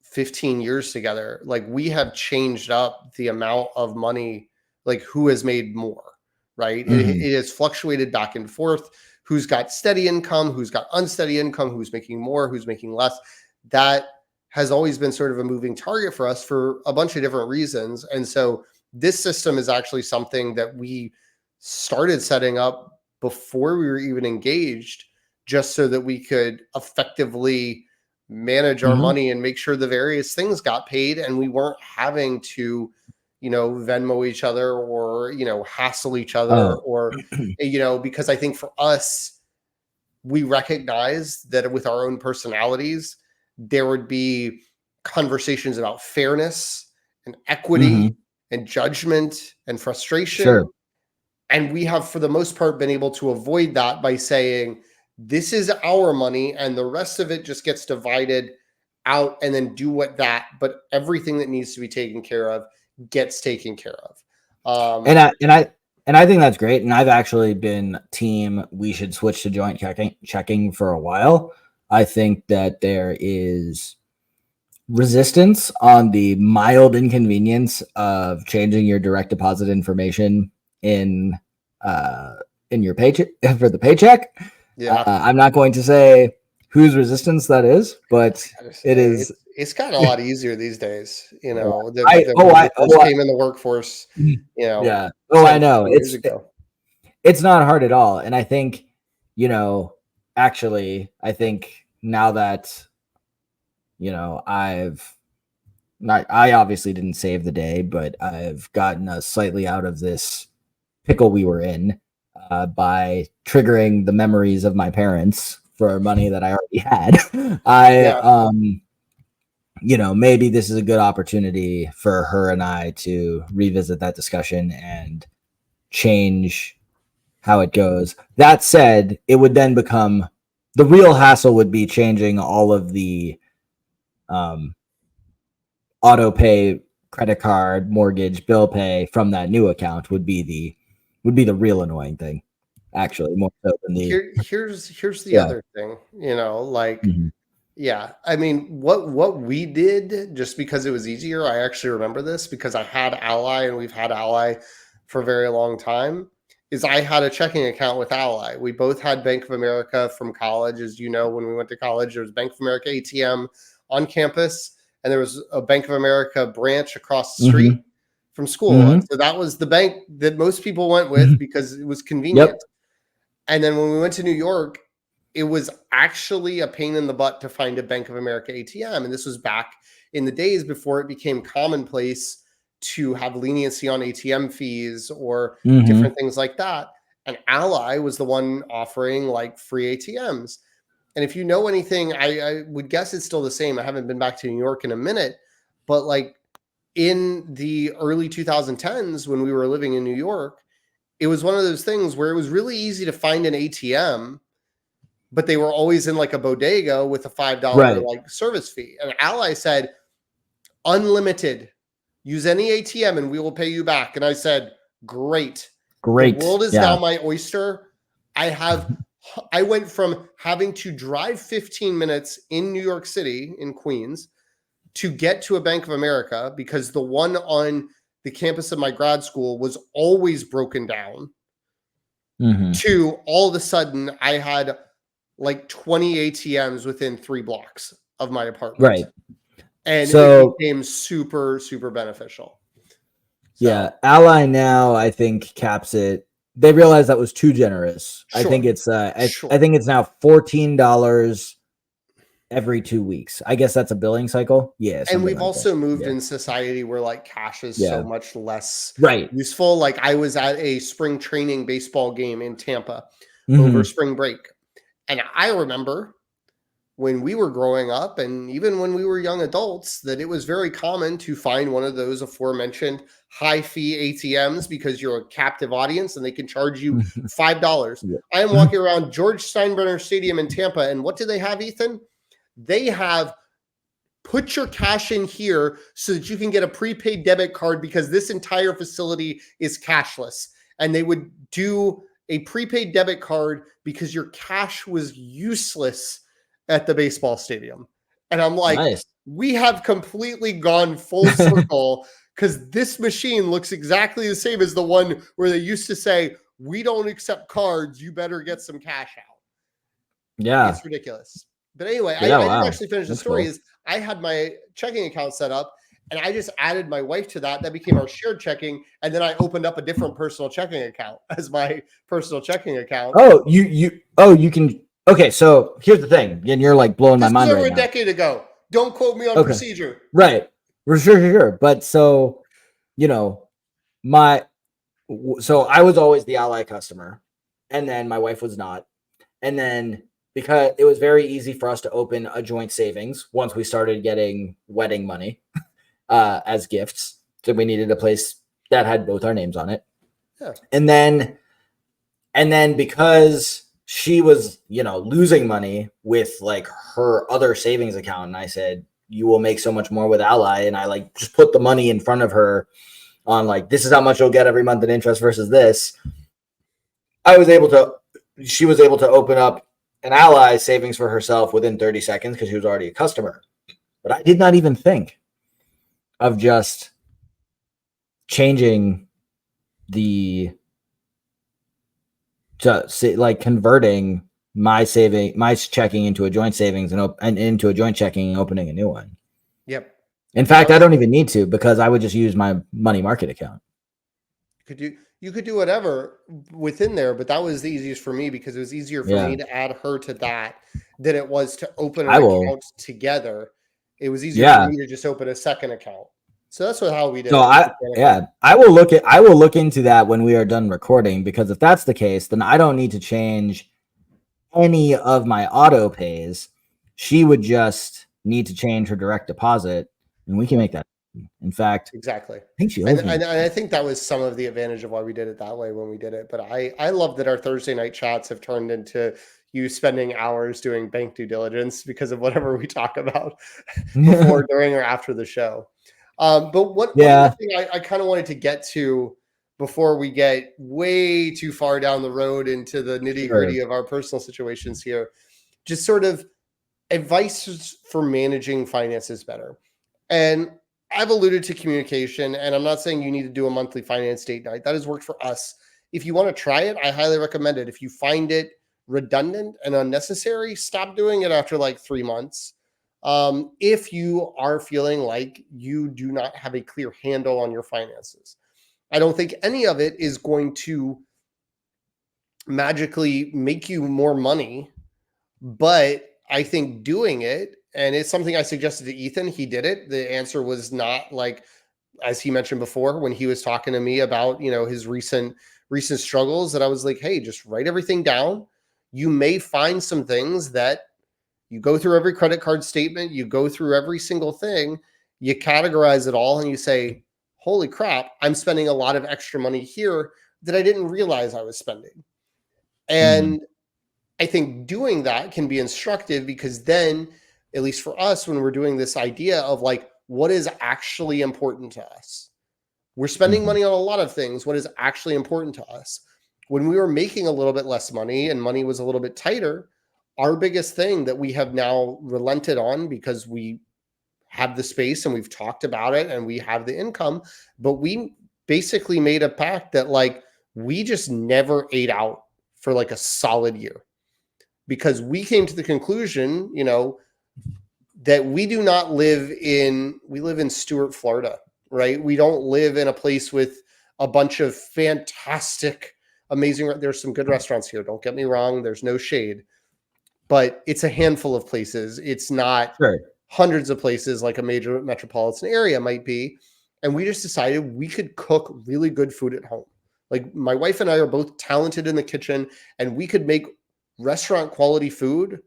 15 years together, like we have changed up the amount of money, like who has made more, right? It has fluctuated back and forth. Who's got steady income, who's got unsteady income, who's making more, who's making less. That has always been sort of a moving target for us for a bunch of different reasons. And so this system is actually something that we started setting up before we were even engaged, just so that we could effectively manage our money and make sure the various things got paid and we weren't having to, Venmo each other or, hassle each other or, because I think for us, we recognize that with our own personalities, there would be conversations about fairness and equity and judgment and frustration.
Sure.
And we have, for the most part, been able to avoid that by saying, this is our money and the rest of it just gets divided out and then do but everything that needs to be taken care of gets taken care of.
And I think that's great. And I've actually been team, we should switch to joint checking for a while. I think that there is resistance on the mild inconvenience of changing your direct deposit information in your paycheck for the paycheck.
Yeah.
I'm not going to say whose resistance that is, but it is.
It's gotten a lot easier these days. Came in the workforce.
Yeah. Oh, I know. It's not hard at all, and I think, actually, I think now that, I obviously didn't save the day, but I've gotten us slightly out of this pickle we were in by triggering the memories of my parents for money that I already had. Maybe this is a good opportunity for her and I to revisit that discussion and change how it goes. That said, it would then become the real hassle would be changing all of the auto pay, credit card, mortgage, bill pay from that new account would be the real annoying thing, actually, more so than the.
Here's the other thing, Yeah, I mean, what we did, just because it was easier, I actually remember this because I had Ally and we've had Ally for a very long time, is I had a checking account with Ally. We both had Bank of America from college. As you know, when we went to college, there was Bank of America ATM on campus, and there was a Bank of America branch across the street from school. And so that was the bank that most people went with because it was convenient.
Yep.
And then when we went to New York, it was actually a pain in the butt to find a Bank of America ATM. And this was back in the days before it became commonplace to have leniency on ATM fees or different things like that. And Ally was the one offering like free ATMs. And if you know anything, I would guess it's still the same. I haven't been back to New York in a minute, but like in the early 2010s when we were living in New York, it was one of those things where it was really easy to find an ATM, but they were always in like a bodega with a $5 like service fee. And Ally said, unlimited, use any ATM and we will pay you back. And I said, great.
Great.
The world is now my oyster. I went from having to drive 15 minutes in New York City, in Queens, to get to a Bank of America because the one on the campus of my grad school was always broken down, to all of a sudden I had like 20 ATMs within 3 blocks of my apartment.
Right.
And it became super, super beneficial. So,
yeah. Ally now, I think, caps it. They realized that was too generous. Sure. I think it's I think it's now $14 every 2 weeks. I guess that's a billing cycle. Yeah.
And we've also moved in society where like cash is so much less useful. Like I was at a spring training baseball game in Tampa over spring break. And I remember when we were growing up and even when we were young adults that it was very common to find one of those aforementioned high fee ATMs because you're a captive audience and they can charge you $5. I am walking around George Steinbrenner Stadium in Tampa, and what do they have, Ethan? They have put your cash in here so that you can get a prepaid debit card because this entire facility is cashless. And they would do a prepaid debit card because your cash was useless at the baseball stadium. And I'm like, we have completely gone full circle because this machine looks exactly the same as the one where they used to say, we don't accept cards. You better get some cash out.
Yeah.
It's ridiculous. But anyway, I didn't actually finish the story. Is I had my checking account set up and I just added my wife to that. That became our shared checking. And then I opened up a different personal checking account as my personal checking account.
Oh, you can. Okay, so here's the thing, and you're like blowing my mind right now.
This was over a decade ago. Don't quote me on procedure.
Right. We're sure. But so, so I was always the Ally customer, and then my wife was not. And then because it was very easy for us to open a joint savings once we started getting wedding money as gifts. So we needed a place that had both our names on it. Yeah. And then because she was, losing money with like her other savings account. And I said, you will make so much more with Ally. And I like just put the money in front of her on like, this is how much you'll get every month in interest versus this. She was able to open up an Ally savings for herself within 30 seconds because she was already a customer. But I did not even think of just changing converting my checking into a joint savings and into a joint checking and opening a new one.
Yep.
In fact, I don't even need to because I would just use my money market account.
You could do whatever within there, but that was the easiest for me because it was easier for me to add her to that than it was to open an account together. It was easier for me to just open a second account. So that's how we did.
So I will look into that when we are done recording, because if that's the case, then I don't need to change any of my auto pays. She would just need to change her direct deposit, and we can make that. In fact,
exactly.
I think she
and I think that was some of the advantage of why we did it that way when we did it. But I love that our Thursday night chats have turned into you spending hours doing bank due diligence because of whatever we talk about before, during, or after the show. But one thing I kind of wanted to get to before we get way too far down the road into the nitty gritty of our personal situations here, just sort of advice for managing finances better. And I've alluded to communication, and I'm not saying you need to do a monthly finance date night. That has worked for us. If you want to try it, I highly recommend it. If you find it redundant and unnecessary, stop doing it after like 3 months. If you are feeling like you do not have a clear handle on your finances, I don't think any of it is going to magically make you more money, but I think doing it, and it's something I suggested to Ethan, he did it. The answer was not like, as he mentioned before, when he was talking to me about, his recent struggles, that I was like, hey, just write everything down. You may find some things that you go through every credit card statement, you go through every single thing, you categorize it all, and you say, holy crap, I'm spending a lot of extra money here that I didn't realize I was spending. And I think doing that can be instructive, because then, at least for us, when we're doing this idea of like, what is actually important to us? We're spending money on a lot of things. What is actually important to us? When we were making a little bit less money and money was a little bit tighter, our biggest thing that we have now relented on, because we have the space and we've talked about it and we have the income, but we basically made a pact that like we just never ate out for like a solid year, because we came to the conclusion, you know, that we live in Stuart, Florida, right? We don't live in a place with a bunch of fantastic, amazing, there's some good restaurants here. Don't get me wrong. There's no shade, but it's a handful of places. It's not hundreds of places like a major metropolitan area might be. And we just decided we could cook really good food at home. Like my wife and I are both talented in the kitchen, and we could make restaurant quality food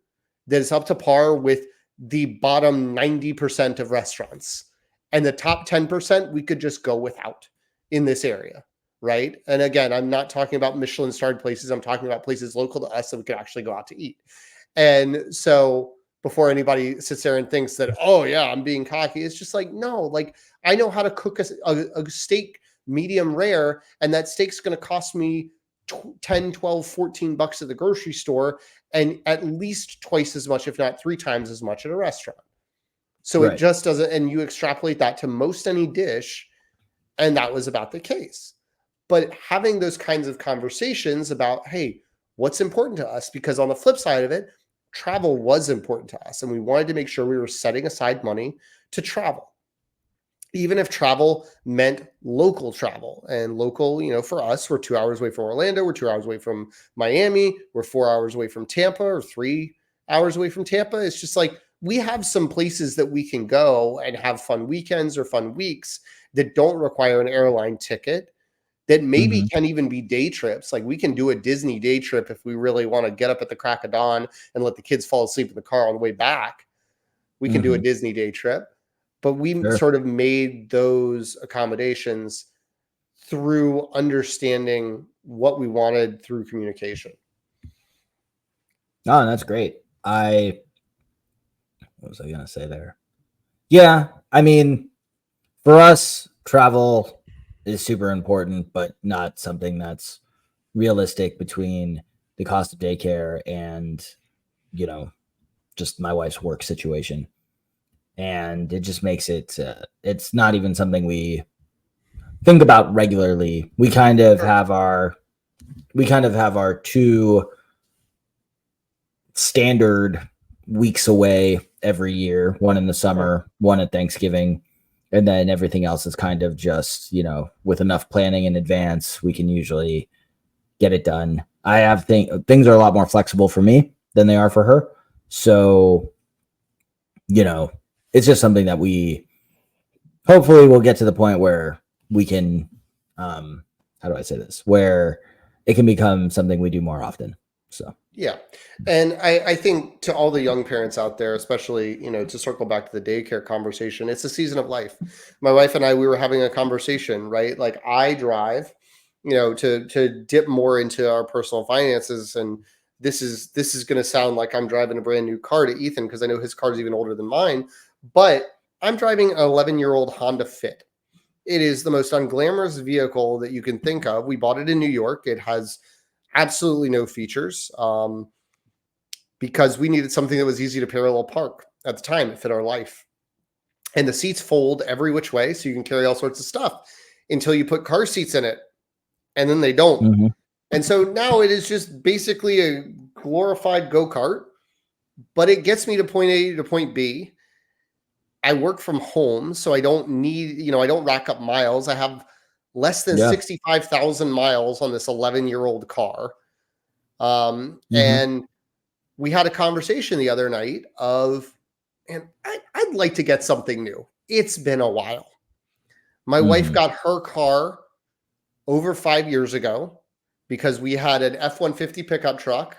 that is up to par with the bottom 90% of restaurants. And the top 10%, we could just go without in this area, right? And again, I'm not talking about Michelin-starred places. I'm talking about places local to us that we could actually go out to eat. And so before anybody sits there and thinks that, oh yeah, I'm being cocky, it's just like, no, like I know how to cook a steak medium rare, and that steak's going to cost me 10, 12, 14 bucks at the grocery store, and at least twice as much, if not 3 times as much at a restaurant. So it just doesn't, and you extrapolate that to most any dish, and that was about the case. But having those kinds of conversations about, hey, what's important to us? Because on the flip side of it, travel was important to us, and we wanted to make sure we were setting aside money to travel. Even if travel meant local travel, and local, you know, for us, we're 2 hours away from Orlando, we're 2 hours away from Miami, we're 4 hours away from Tampa, or 3 hours away from Tampa. It's just like, we have some places that we can go and have fun weekends or fun weeks that don't require an airline ticket, that maybe can even be day trips. Like we can do a Disney day trip if we really want to get up at the crack of dawn and let the kids fall asleep in the car on the way back. We can do a Disney day trip. But we sort of made those accommodations through understanding what we wanted through communication.
Oh, that's great. What was I going to say there? Yeah. I mean, for us, travel is super important, but not something that's realistic between the cost of daycare and, you know, just my wife's work situation. And it just makes it, it's not even something we think about regularly. We kind of have our 2 standard weeks away every year, one in the summer, one at Thanksgiving, and then everything else is kind of just, you know, with enough planning in advance, we can usually get it done. I have things are a lot more flexible for me than they are for her. So, you know, it's just something that we hopefully will get to the point where we can, how do I say this? Where it can become something we do more often. So,
yeah. And I think to all the young parents out there, especially, you know, to circle back to the daycare conversation, it's a season of life. My wife and I, we were having a conversation, right? Like I drive, you know, to dip more into our personal finances. And this is going to sound like I'm driving a brand new car to Ethan, because I know his car is even older than mine, but I'm driving an 11-year-old Honda Fit. It is the most unglamorous vehicle that you can think of. We bought it in New York. It has absolutely no features, because we needed something that was easy to parallel park at the time. It fit our life. And the seats fold every which way, so you can carry all sorts of stuff until you put car seats in it, and then they don't. And so now it is just basically a glorified go-kart, but it gets me to point A to point B. I work from home, so I don't need, you know, I don't rack up miles. I have less than 65,000 miles on this 11-year-old car. And we had a conversation the other night of, and I'd like to get something new. It's been a while. My wife got her car over 5 years ago because we had an F-150 pickup truck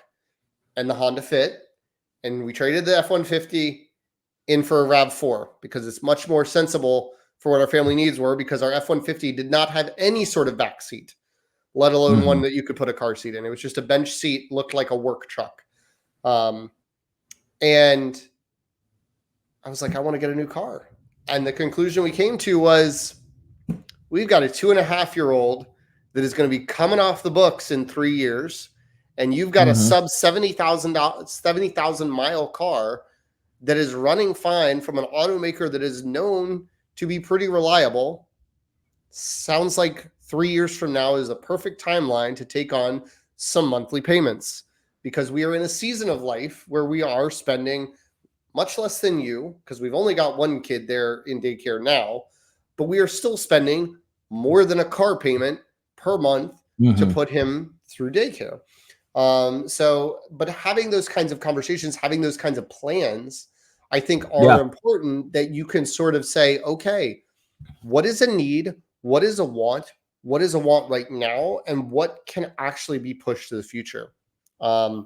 and the Honda Fit, and we traded the F-150 in for a RAV4 because it's much more sensible for what our family needs were, because our F-150 did not have any sort of back seat, let alone one that you could put a car seat in. It was just a bench seat, looked like a work truck. And I was like, I want to get a new car. And the conclusion we came to was, we've got a 2.5-year-old that is going to be coming off the books in 3 years, and you've got a sub 70,000 mile car that is running fine from an automaker that is known to be pretty reliable. Sounds like 3 years from now is a perfect timeline to take on some monthly payments, because we are in a season of life where we are spending much less than you, because we've only got one kid there in daycare now, but we are still spending more than a car payment per month to put him through daycare. But having those kinds of conversations, having those kinds of plans, I think are important, that you can sort of say, okay, what is a need? What is a want? What is a want right now? And what can actually be pushed to the future? I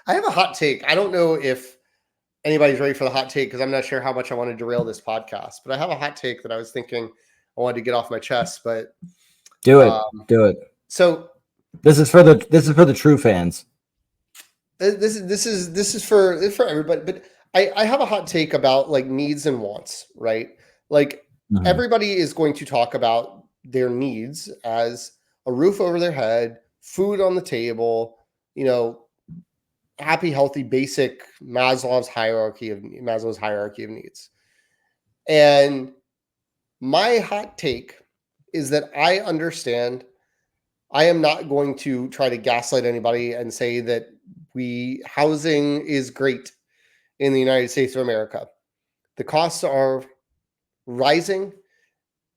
have a hot take. I don't know if anybody's ready for the hot take, because I'm not sure how much I want to derail this podcast, but I have a hot take that I was thinking I wanted to get off my chest, but
do it.
So
this is for the true fans.
This is for everybody, but I have a hot take about like needs and wants, right? Like everybody is going to talk about their needs as a roof over their head, food on the table, happy, healthy, basic Maslow's hierarchy of needs. And my hot take is that I understand. I am not going to try to gaslight anybody and say that housing is great in the United States of America. The costs are rising,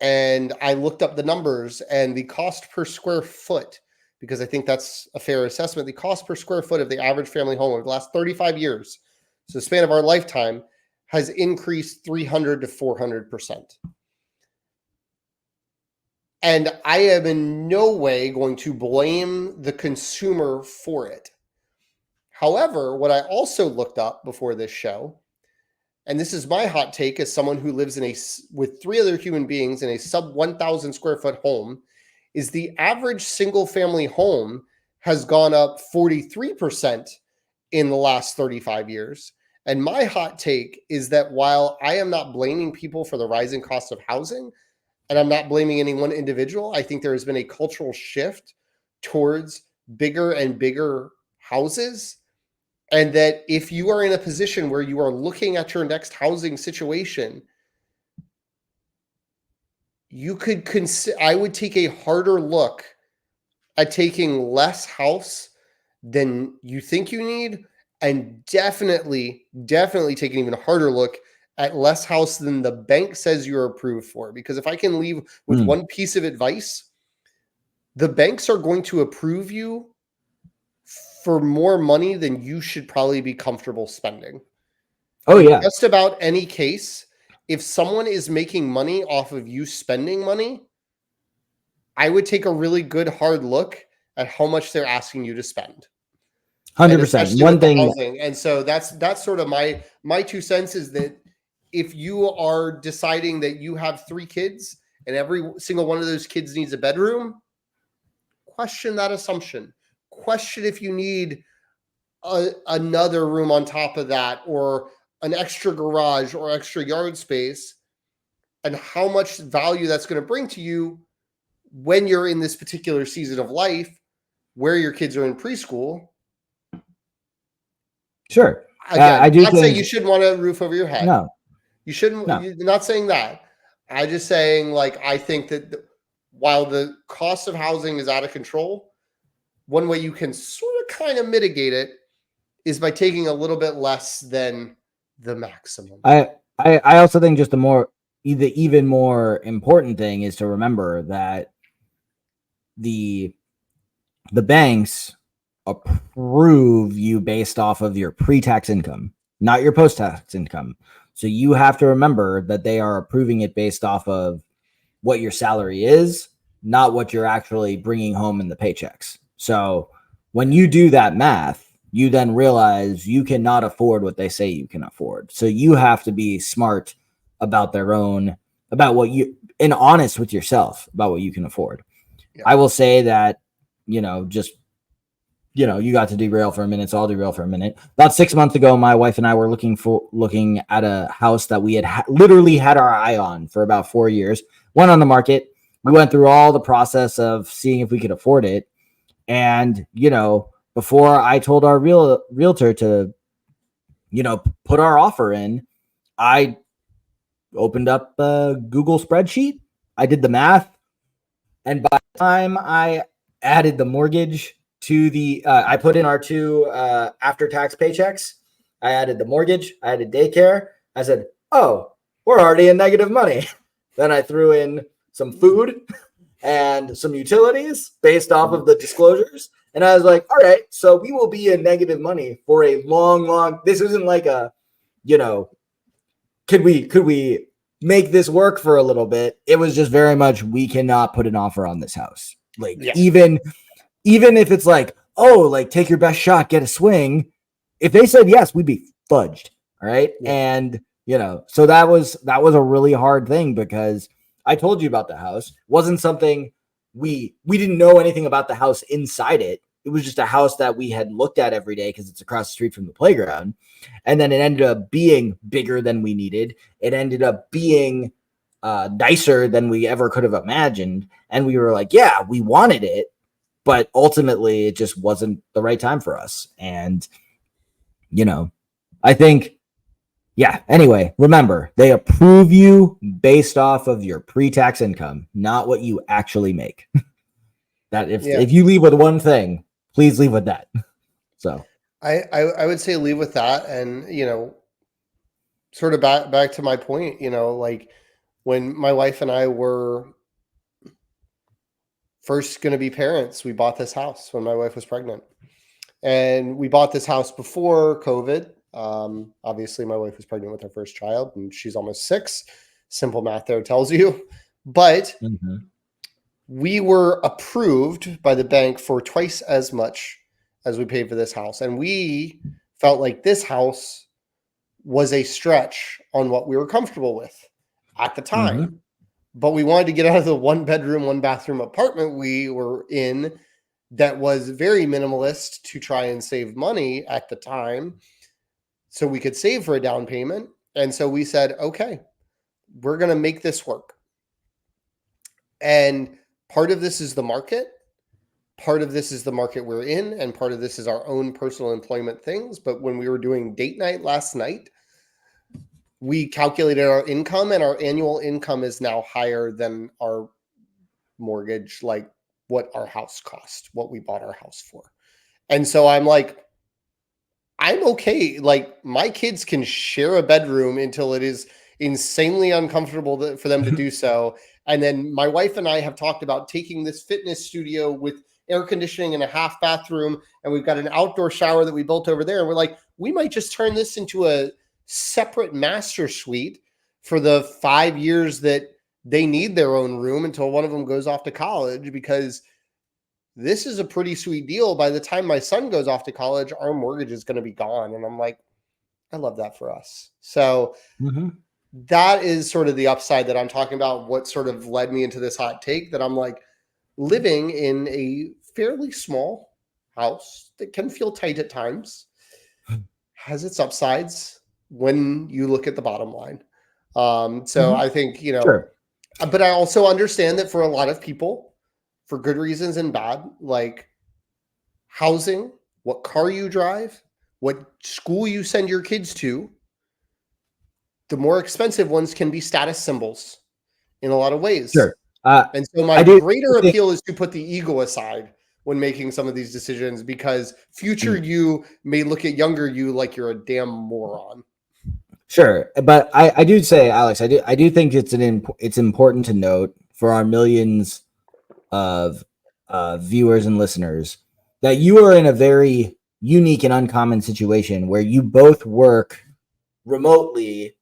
and I looked up the numbers, and the cost per square foot, because I think that's a fair assessment, the cost per square foot of the average family home over the last 35 years, so the span of our lifetime, has increased 300 to 400%. And I am in no way going to blame the consumer for it. However, what I also looked up before this show, and this is my hot take as someone who lives with 3 other human beings in a sub 1,000 square foot home, is the average single family home has gone up 43% in the last 35 years. And my hot take is that while I am not blaming people for the rising cost of housing, and I'm not blaming any one individual, I think there has been a cultural shift towards bigger and bigger houses. And that if you are in a position where you are looking at your next housing situation, you could I would take a harder look at taking less house than you think you need, and definitely take an even harder look at less house than the bank says you're approved for. Because if I can leave with one piece of advice, the banks are going to approve you for more money than you should probably be comfortable spending.
Oh, yeah.
Just about any case, if someone is making money off of you spending money, I would take a really good hard look at how much they're asking you to spend.
100%. One thing.
Housing. And so that's sort of my 2 cents, is that if you are deciding that you have 3 kids and every single one of those kids needs a bedroom, question that assumption. Question if you need another room on top of that, or an extra garage or extra yard space, and how much value that's going to bring to you when you're in this particular season of life where your kids are in preschool.
Sure.
Again, I do not saying you shouldn't want a roof over your head.
No.
You shouldn't. No. You're not saying that. I'm just saying, like, I think that while the cost of housing is out of control, one way you can sort of kind of mitigate it is by taking a little bit less than the maximum.
I also think just the even more important thing is to remember that the banks approve you based off of your pre-tax income, not your post-tax income. So you have to remember that they are approving it based off of what your salary is, not what you're actually bringing home in the paychecks. So when you do that math, you then realize you cannot afford what they say you can afford. So you have to be smart about and honest with yourself about what you can afford. Yeah. I will say that, you got to derail for a minute, so I'll derail for a minute. About 6 months ago, my wife and I were looking at a house that we had literally had our eye on for about 4 years. Went on the market. we went through all the process of seeing if we could afford it. And, before I told our realtor to, put our offer in, I opened up a Google spreadsheet. I did the math. And by the time I added the mortgage to I put in our two after-tax paychecks. I added the mortgage. I added daycare. I said, oh, we're already in negative money. Then I threw in some food and some utilities based off of the disclosures. And I was like, all right, so we will be in negative money for a long, this isn't like a, could we make this work for a little bit? It was just very much, we cannot put an offer on this house. Even if it's like, oh, like take your best shot, get a swing. If they said yes, we'd be fudged. All right. Yeah. And, so that was a really hard thing because I told you about the house. It wasn't something we didn't know anything about the house inside it. It was just a house that we had looked at every day because it's across the street from the playground. And then it ended up being bigger than we needed. It ended up being nicer than we ever could have imagined. And we were like, yeah, we wanted it, but ultimately it just wasn't the right time for us. And, I think, anyway, remember, they approve you based off of your pre-tax income, not what you actually make. That if you leave with one thing, please leave with that. So
I would say leave with that. And, sort of back to my point, like when my wife and I were first going to be parents, we bought this house when my wife was pregnant. And we bought this house before COVID. Obviously, my wife was pregnant with her first child, and she's almost 6. Simple math there tells you. But we were approved by the bank for twice as much as we paid for this house. And we felt like this house was a stretch on what we were comfortable with at the time. But we wanted to get out of the 1-bedroom, 1-bathroom apartment we were in that was very minimalist to try and save money at the time so we could save for a down payment. And so we said, okay, we're going to make this work. And part of this is the market. Part of this is the market we're in. And part of this is our own personal employment things. But when we were doing date night last night, we calculated our income, and our annual income is now higher than our mortgage, like what our house cost, what we bought our house for. And so I'm like, I'm okay. Like my kids can share a bedroom until it is insanely uncomfortable for them to do so. And then my wife and I have talked about taking this fitness studio with air conditioning and a half bathroom, and we've got an outdoor shower that we built over there. And we're like, we might just turn this into a separate master suite for the 5 years that they need their own room until one of them goes off to college, because this is a pretty sweet deal. By the time my son goes off to college, our mortgage is going to be gone. And I'm like, I love that for us. So that is sort of the upside that I'm talking about. What sort of led me into this hot take that I'm like, living in a fairly small house that can feel tight at times has its upsides when you look at the bottom line. So I think, sure. But I also understand that for a lot of people, for good reasons and bad, like housing, what car you drive, what school you send your kids to, the more expensive ones can be status symbols in a lot of ways.
Sure.
And so my greater appeal is to put the ego aside when making some of these decisions, because future you may look at younger you like you're a damn moron.
Sure. But I do say, Alex, I do think it's important to note for our millions of viewers and listeners that you are in a very unique and uncommon situation where you both work remotely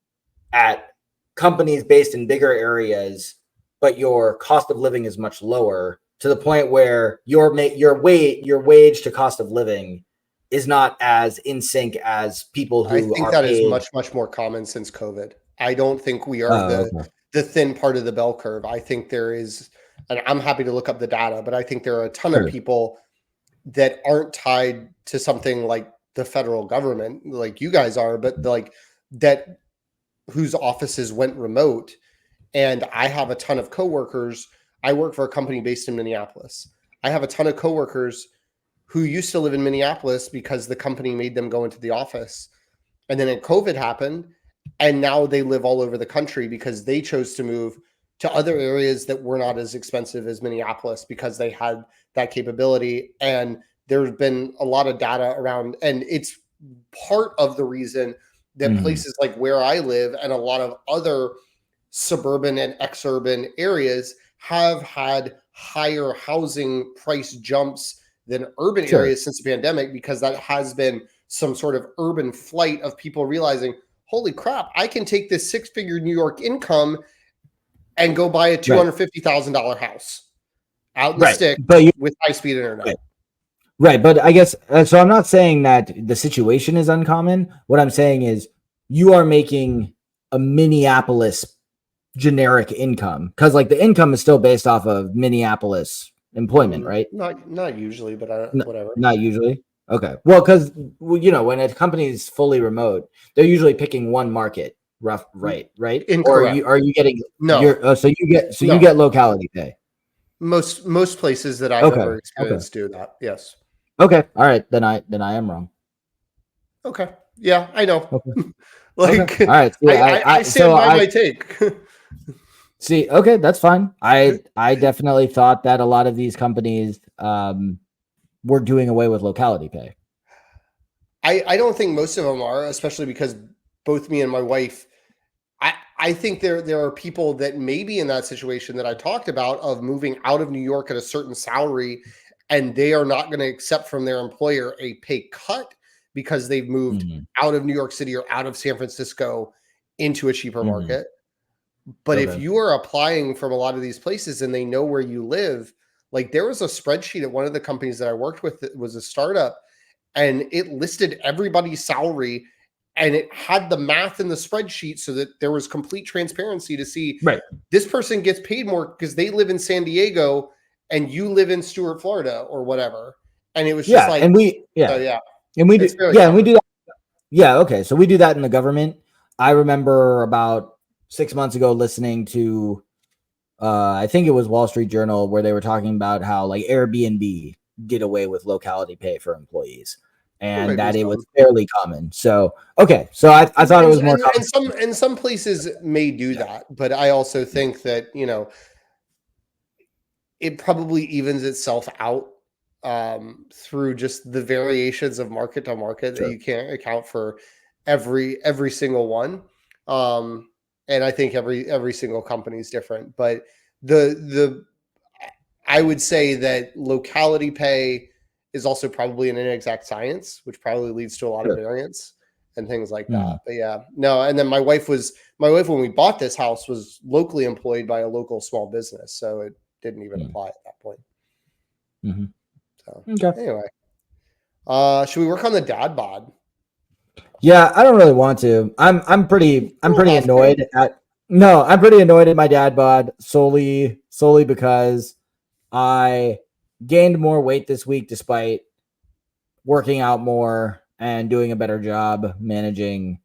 at companies based in bigger areas, but your cost of living is much lower, to the point where your wage to cost of living is not as in sync as people who
I think that is much, much more common since COVID. I don't think we are the thin part of the bell curve. I think there is, and I'm happy to look up the data, but I think there are a ton of people that aren't tied to something like the federal government, like you guys are, but like that, whose offices went remote. And I have a ton of coworkers. I work for a company based in Minneapolis. I have a ton of coworkers who used to live in Minneapolis because the company made them go into the office. And then COVID happened, and now they live all over the country because they chose to move to other areas that were not as expensive as Minneapolis because they had that capability. And there's been a lot of data around, and it's part of the reason that places like where I live and a lot of other suburban and exurban areas have had higher housing price jumps than urban areas since the pandemic, because that has been some sort of urban flight of people realizing, holy crap, I can take this 6-figure New York income and go buy a $250,000 house out in the stick with high-speed internet.
Right. But I guess, so I'm not saying that the situation is uncommon. What I'm saying is you are making a Minneapolis generic income, because like the income is still based off of Minneapolis employment, right?
Not usually, but whatever.
Not usually. Okay. Well, because when a company is fully remote, they're usually picking one market. Right?
Incorrect.
Or are you getting
no?
You get locality pay.
Most places that I've ever experienced do that. Yes.
Okay. All right. Then I am wrong.
Okay. Yeah, I know.
Okay.
Like,
all right. So
I stand by my take.
See, okay, that's fine. I definitely thought that a lot of these companies were doing away with locality pay.
I don't think most of them are, especially because both me and my wife, I think there are people that may be in that situation that I talked about of moving out of New York at a certain salary, and they are not going to accept from their employer a pay cut because they've moved out of New York City or out of San Francisco into a cheaper market. But if you are applying from a lot of these places and they know where you live, like there was a spreadsheet at one of the companies that I worked with that was a startup, and it listed everybody's salary and it had the math in the spreadsheet so that there was complete transparency to see this person gets paid more because they live in San Diego and you live in Stuart, Florida or whatever. And it was just like,
and we do that. Yeah. Okay. So we do that in the government. I remember about 6 months ago listening to, I think it was Wall Street Journal, where they were talking about how like Airbnb did away with locality pay for employees, and that it was fairly common. So, okay. So I thought it was more common.
And some places may do that, but I also think that, it probably evens itself out through just the variations of market to market that you can't account for every single one. And I think every single company is different, but I would say that locality pay is also probably an inexact science, which probably leads to a lot of variance and things like that. But yeah, no. And then my wife, when we bought this house, was locally employed by a local small business, so it didn't even apply at that point. So anyway, should we work on the dad bod?
Yeah, I don't really want to. I'm pretty annoyed at my dad bod solely because I gained more weight this week despite working out more and doing a better job managing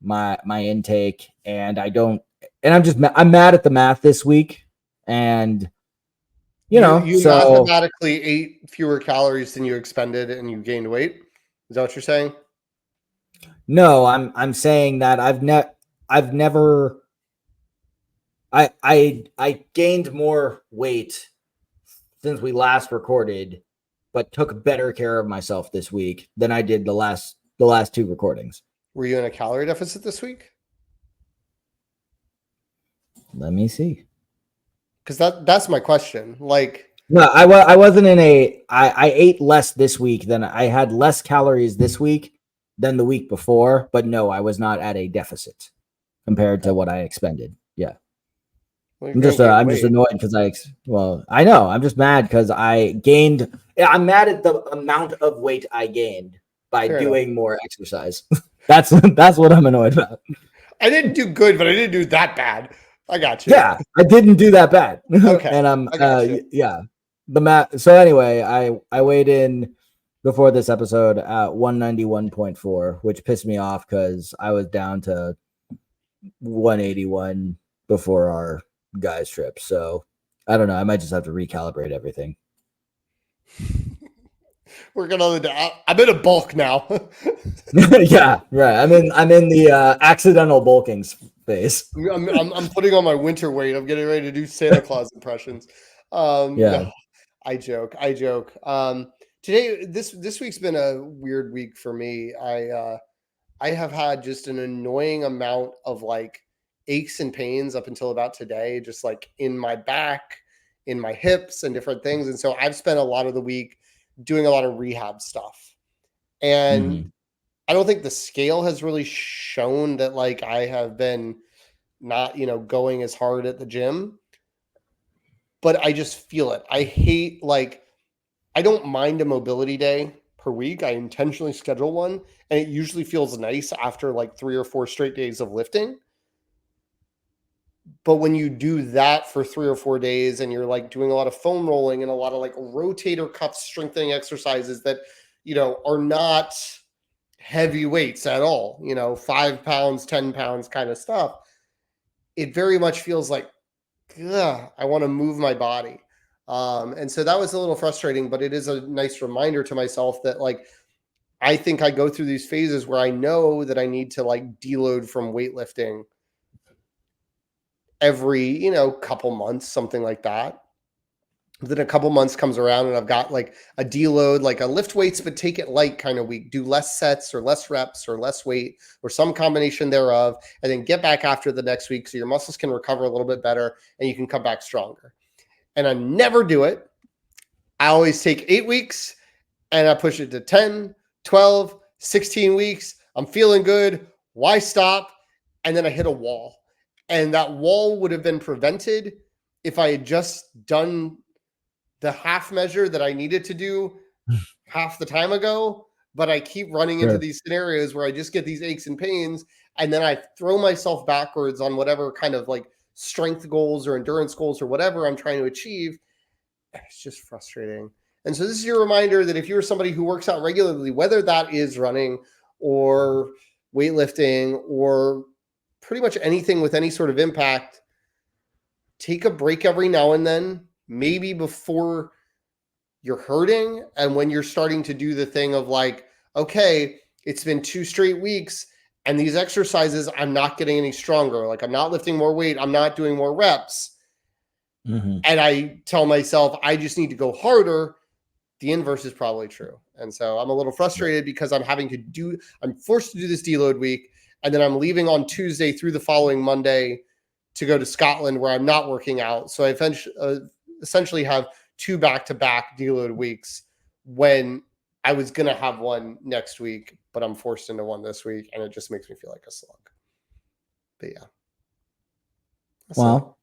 my intake, and I'm mad at the math this week, and you
mathematically ate fewer calories than you expended and you gained weight. Is that what you're saying?
No, I'm saying that I gained more weight since we last recorded, but took better care of myself this week than I did the last two recordings.
Were you in a calorie deficit this week?
Let me see.
Because that's my question. Like,
no, I wasn't in I ate less this week than I had less calories this week than the week before, but no, I was not at a deficit compared to what I expended. Yeah. Well, I'm just annoyed because I know I'm just mad because I'm mad at the amount of weight I gained by doing more exercise. That's what I'm annoyed about.
I didn't do good, but I didn't do that bad. I got you.
Yeah, I didn't do that bad.
Okay.
And I'm the math. So anyway, I weighed in before this episode at 191.4, which pissed me off because I was down to 181 before our guys trip. So I don't know. I might just have to recalibrate everything.
Working on I'm in a bulk now.
Yeah, right. I'm in the accidental bulking phase.
I'm putting on my winter weight. I'm getting ready to do Santa Claus impressions. No, I joke. Today, this week's been a weird week for me. I have had just an annoying amount of like aches and pains up until about today, just like in my back, in my hips, and different things. And so I've spent a lot of the week doing a lot of rehab stuff. And I don't think the scale has really shown that like I have been not, going as hard at the gym, but I just feel it. I hate I don't mind a mobility day per week. I intentionally schedule one, and it usually feels nice after like 3 or 4 straight days of lifting. But when you do that for 3 or 4 days and you're like doing a lot of foam rolling and a lot of like rotator cuff strengthening exercises that, are not heavy weights at all, 5 pounds, 10 pounds kind of stuff, it very much feels like, ugh, I want to move my body. And so that was a little frustrating, but it is a nice reminder to myself that like, I think I go through these phases where I know that I need to like deload from weightlifting every, couple months, something like that. Then a couple months comes around and I've got like a deload, like a lift weights, but take it light kind of week, do less sets or less reps or less weight or some combination thereof, and then get back after the next week so your muscles can recover a little bit better and you can come back stronger. And I never do it. I always take 8 weeks and I push it to 10, 12, 16 weeks. I'm feeling good. Why stop? And then I hit a wall. And that wall would have been prevented if I had just done the half measure that I needed to do half the time ago. But I keep running into these scenarios where I just get these aches and pains. And then I throw myself backwards on whatever kind of like strength goals or endurance goals or whatever I'm trying to achieve. It's just frustrating. And so this is your reminder that if you're somebody who works out regularly, whether that is running or weightlifting or pretty much anything with any sort of impact, take a break every now and then, maybe before you're hurting and when you're starting to do the thing of like, okay, it's been 2 straight weeks and these exercises, I'm not getting any stronger. Like I'm not lifting more weight. I'm not doing more reps. And I tell myself, I just need to go harder. The inverse is probably true. And so I'm a little frustrated because I'm forced to do this deload week. And then I'm leaving on Tuesday through the following Monday to go to Scotland where I'm not working out. So I essentially have 2 back-to-back deload weeks when I was going to have one next week, but I'm forced into one this week. And it just makes me feel like a slug. But yeah.
Well,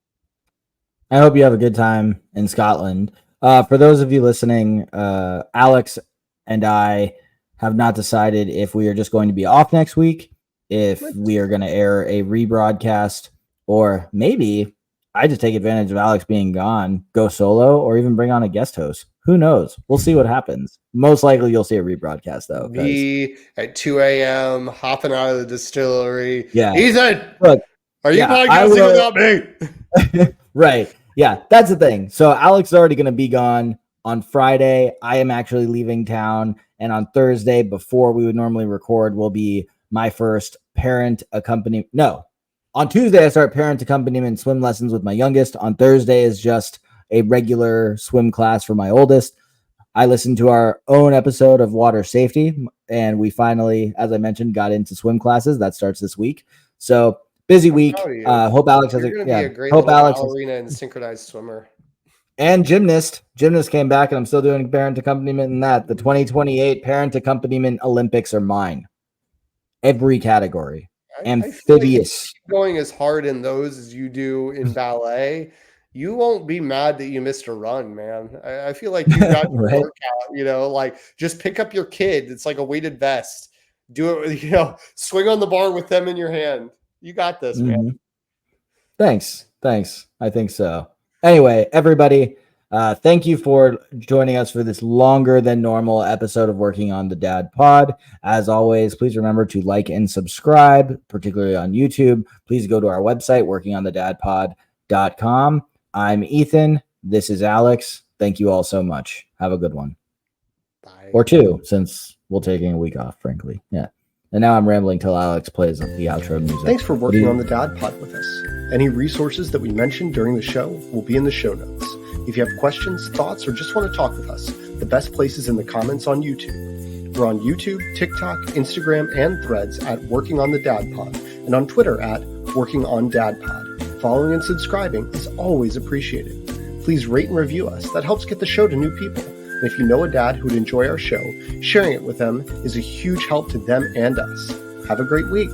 I hope you have a good time in Scotland. For those of you listening, Alex and I have not decided if we are just going to be off next week, if we are going to air a rebroadcast, or maybe I just take advantage of Alex being gone, go solo, or even bring on a guest host. Who knows? We'll see what happens. Most likely you'll see a rebroadcast, though.
Me at 2 a.m. hopping out of the distillery.
Yeah.
Ethan,
look,
are you podcasting without me?
Right. Yeah, that's the thing. So Alex is already going to be gone on Friday. I am actually leaving town. And on Thursday, before we would normally record, will be my first parent accompaniment. No, on Tuesday, I start parent accompaniment swim lessons with my youngest. On Thursday is just a regular swim class for my oldest. I listened to our own episode of water safety, and we finally, as I mentioned, got into swim classes. That starts this week. So busy week. Hope Alex has
be a great ballerina and synchronized swimmer.
And gymnast. Gymnast came back, and I'm still doing parent accompaniment in that. The 2028 parent accompaniment Olympics are mine. Every category. Amphibious.
Like going as hard in those as you do in ballet, you won't be mad that you missed a run, man. I feel like you got your workout, like just pick up your kid. It's like a weighted vest. Do it, swing on the bar with them in your hand. You got this, man.
Thanks. I think so. Anyway, everybody, thank you for joining us for this longer than normal episode of Working on the Dad Pod. As always, please remember to like and subscribe, particularly on YouTube. Please go to our website, workingonthedadpod.com. I'm Ethan. This is Alex. Thank you all so much. Have a good one.
Bye.
Or two, since we're taking a week off, frankly. Yeah. And now I'm rambling till Alex plays the outro music.
Thanks for working on the Dad Pod with us. Any resources that we mentioned during the show will be in the show notes. If you have questions, thoughts, or just want to talk with us, the best place is in the comments on YouTube. We're on YouTube, TikTok, Instagram, and Threads at Working on the Dad Pod, and on Twitter at Working on Dad Pod. Following and subscribing is always appreciated. Please rate and review us. That helps get the show to new people. And if you know a dad who would enjoy our show, sharing it with them is a huge help to them and us. Have a great week.